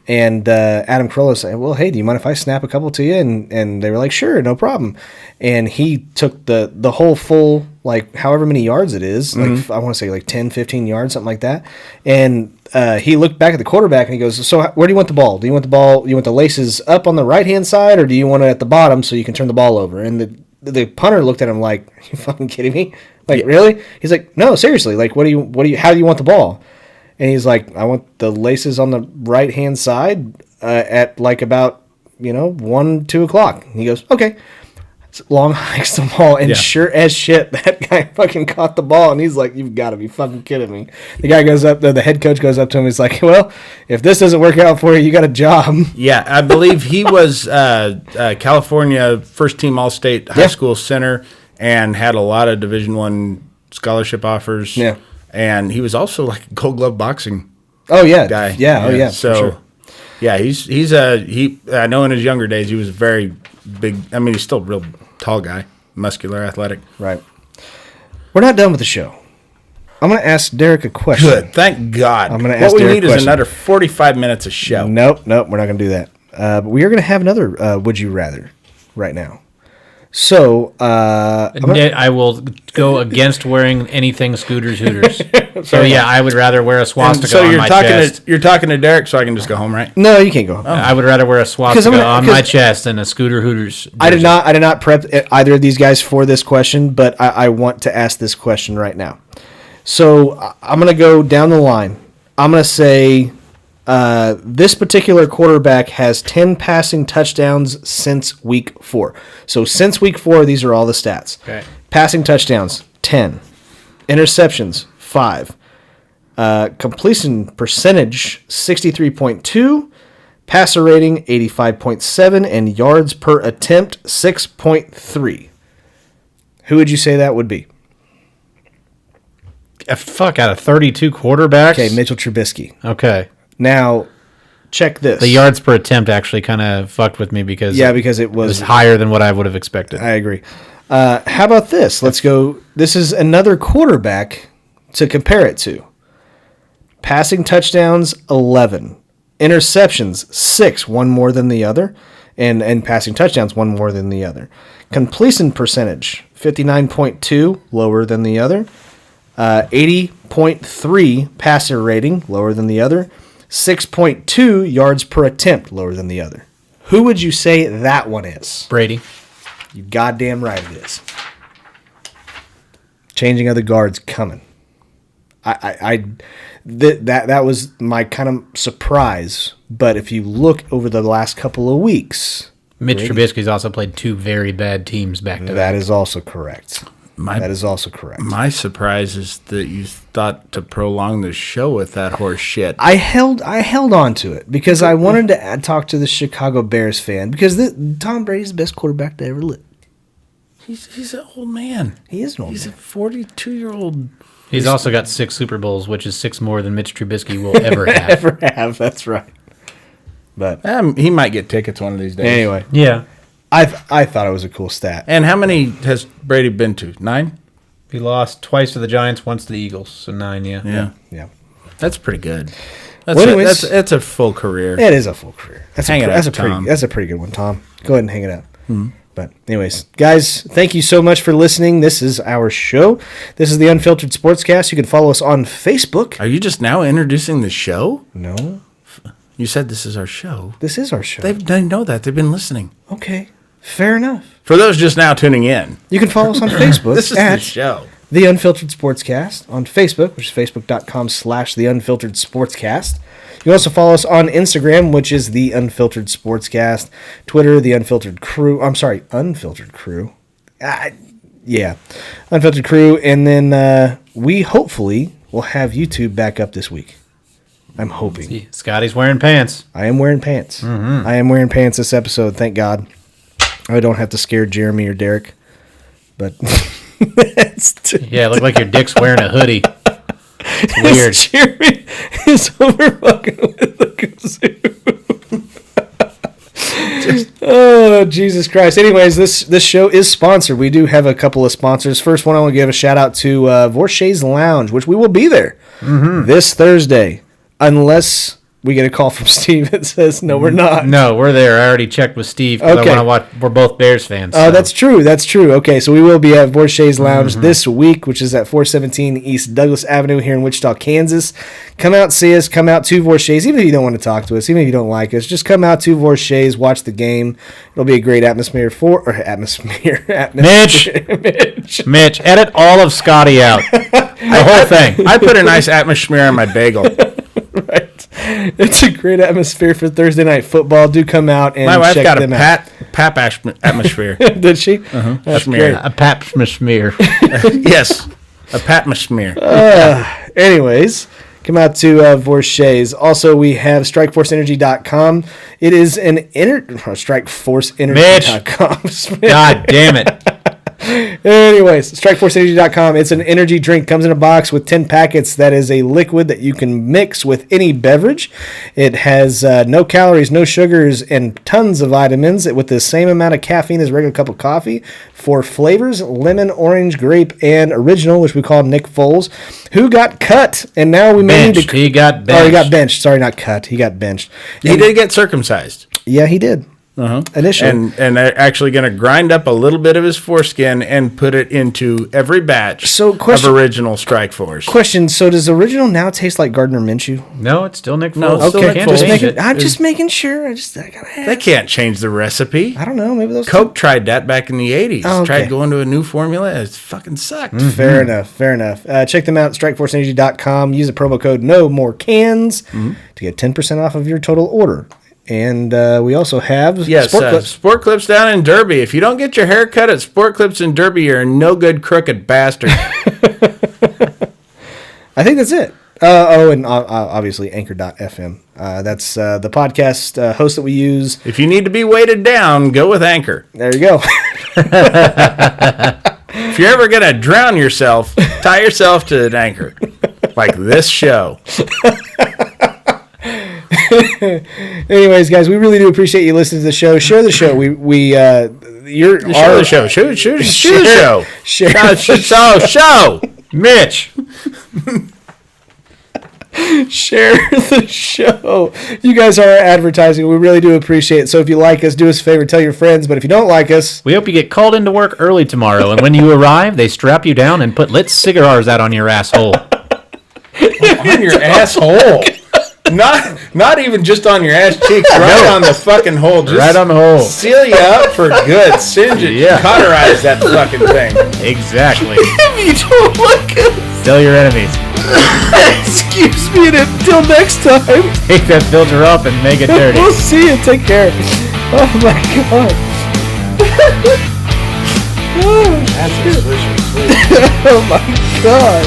and Adam Carolla said, "Well, hey, do you mind if I snap a couple to you?" And they were like, "Sure, no problem." And he took the whole full, like, however many yards it is, like I want to say like 10, 15 yards, something like that. And he looked back at the quarterback and he goes, "So where do you want the ball? Do you want the ball? You want the laces up on the right hand side, or do you want it at the bottom so you can turn the ball over?" And the punter looked at him like, "Are you fucking kidding me? Like, really?" He's like, "No, seriously. Like, how do you want the ball?" And he's like, "I want the laces on the right hand side at like about 1, 2 o'clock." And he goes, "Okay." Long hikes the ball, and sure as shit, that guy fucking caught the ball, and he's like, "You've got to be fucking kidding me." The guy goes up there, the head coach goes up to him, he's like, "Well, if this doesn't work out for you, you got a job." Yeah, I believe he was California first team All-State high school center and had a lot of Division I scholarship offers. Yeah. And he was also like a Gold Glove boxing Oh yeah, guy. yeah, oh yeah. So, for sure. yeah, I know in his younger days he was very big. I mean, he's still a real tall guy, muscular, athletic. Right. We're not done with the show. I'm going to ask Derek a question. Good, thank God. I'm going to ask what we Derek need a is question. another 45 minutes of show. Nope, we're not going to do that. But we are going to have another Would You Rather right now. So, I will go against wearing anything Scooters Hooters. So yeah, I would rather wear a swastika So on my chest. you're talking to Derek, so I can just go home, right? no, you can't go. I would rather wear a swastika on my 'cause chest than a Scooter Hooters. I did jersey. not prep either of these guys for this question, but I want to ask this question right now. So I'm going to go down the line. I'm going to say this particular quarterback has 10 passing touchdowns since week 4. So since week 4, these are all the stats. Okay. Passing touchdowns, 10. Interceptions, 5. Completion percentage, 63.2. Passer rating, 85.7. And yards per attempt, 6.3. Who would you say that would be? Fuck, out of 32 quarterbacks. Okay, Mitchell Trubisky. Okay. Now, check this. The yards per attempt actually kind of fucked with me because because it it was was. higher than what I would have expected. I agree. How about this? Let's go. This is another quarterback to compare it to. Passing touchdowns, 11. Interceptions, 6, one more than the other. And passing touchdowns, one more than the other. Completion percentage, 59.2, lower than the other. 80.3 passer rating, lower than the other. 6.2 yards per attempt, lower than the other. Who would you say that one is? Brady. You goddamn right it is. Changing of the guards coming. That was my kind of surprise. But if you look over the last couple of weeks, Mitch Trubisky's also played 2 very bad teams back to back. that is also correct. My surprise is that you thought to prolong the show with that horse shit. I held on to it because I wanted to talk to the Chicago Bears fan because Tom Brady's the best quarterback to ever live. He's an old man. He is an old He's man. a 42-year-old. He's also got 6 Super Bowls, which is 6 more than Mitch Trubisky will ever have. Ever have, that's right. But He might get tickets one of these days. anyway, Yeah. I thought it was a cool stat. And how many has Brady been to? 9? He lost twice to the Giants, once to the Eagles. So 9, yeah. Yeah. That's pretty good. Well, anyways, That's a full career. It is a full career. That's Hang it up, Tom. That's a pretty good one, Tom. Go ahead and hang it up. But anyways, guys, thank you so much for listening. This is our show. This is the Unfiltered Sportscast. You can follow us on Facebook. Are you just now introducing the show? No, You said this is our show. this is our show. They know that. They've been listening. Okay, fair enough. For those just now tuning in, You can follow us on Facebook this is at the show. The Unfiltered Sportscast on Facebook, which is facebook.com/The Unfiltered Sportscast. You can also follow us on Instagram, which is The Unfiltered Sportscast. Twitter, The Unfiltered Crew. I'm sorry, Unfiltered Crew. Yeah, Unfiltered Crew. And then we hopefully will have YouTube back up this week. I'm hoping. Scotty's wearing pants. I am wearing pants. I am wearing pants this episode, thank God. I don't have to scare Jeremy or Derek. But Yeah, it looked like your dick's wearing a hoodie. It's weird. Jeremy is over fucking with the kazoo. Oh, Jesus Christ. Anyways, this show is sponsored. We do have a couple of sponsors. First one, I want to give a shout out to Vorshay's Lounge, which we will be there this Thursday, unless we get a call from Steve that says, no, we're not. No, we're there. I already checked with Steve because I want to watch. We're both Bears fans. Oh, that's true. That's true. Okay, so we will be at Vorshay's Lounge this week, which is at 417 East Douglas Avenue here in Wichita, Kansas. Come out, see us. Come out to Vorshay's. Even if you don't want to talk to us, even if you don't like us, just come out to Vorshay's, watch the game. It'll be a great atmosphere. Mitch, edit all of Scotty out. The whole thing. I put a nice atmosphere on my bagel. Right. It's a great atmosphere for Thursday night football. Do come out and my wife check got them a out. pap atmosphere. Did she? That's Smear. great. A pap smear. Yes, a atmosphere. Anyways, come out to Vorshay's. Also, we have StrikeForceEnergy.com. It is an StrikeForceEnergy.com. God damn it. Anyways, StrikeForceEnergy.com. It's an energy drink. Comes in a box with 10 packets. That is a liquid that you can mix with any beverage. It has no calories, no sugars, and tons of vitamins with the same amount of caffeine as a regular cup of coffee. 4 flavors: lemon, orange, grape, and original, which we call Nick Foles, who got cut. And now we may need to... He got benched. Oh, he got benched. Sorry, not cut. He got benched. He did get circumcised. Yeah, he did. Initially. And they're actually going to grind up a little bit of his foreskin and put it into every batch of original Strike Force. Question, so does original now taste like Gardner Minshew? No, it's still Nick Foles. No, it's still Nick Foles. I'm just making sure. I gotta ask. They can't change the recipe. I don't know. Maybe those Coke tried that back in the 80s. Oh, okay. Tried going to a new formula. It fucking sucked. Fair enough. Check them out at StrikeForceEnergy.com. Use the promo code No More Cans to get 10% off of your total order. And we also have Sport Clips down in Derby. If you don't get your hair cut at Sport Clips in Derby, you're a no good crooked bastard. I think that's it. And obviously Anchor.fm. That's the podcast host that we use. If you need to be weighted down, go with Anchor. There you go. If you're ever going to drown yourself, tie yourself to an anchor. Like this show. Anyways, guys, we really do appreciate you listening to the show. Share the show. Share the show. Show. Mitch. Share the show. You guys are our advertising. We really do appreciate it. So if you like us, do us a favor, tell your friends. But if you don't like us, we hope you get called into work early tomorrow. And when you arrive, they strap you down and put lit cigars out on your asshole. On your asshole. Not even just on your ass cheeks, right on the fucking hole. Just right on the hole. Seal you up for good. Singe it. Yeah. Cauterize that fucking thing. Exactly. if you don't like us, tell your enemies. Excuse me, and until next time, take that filter up and make it dirty. We'll see you. Take care. Oh my God. That's a swish. Oh my God.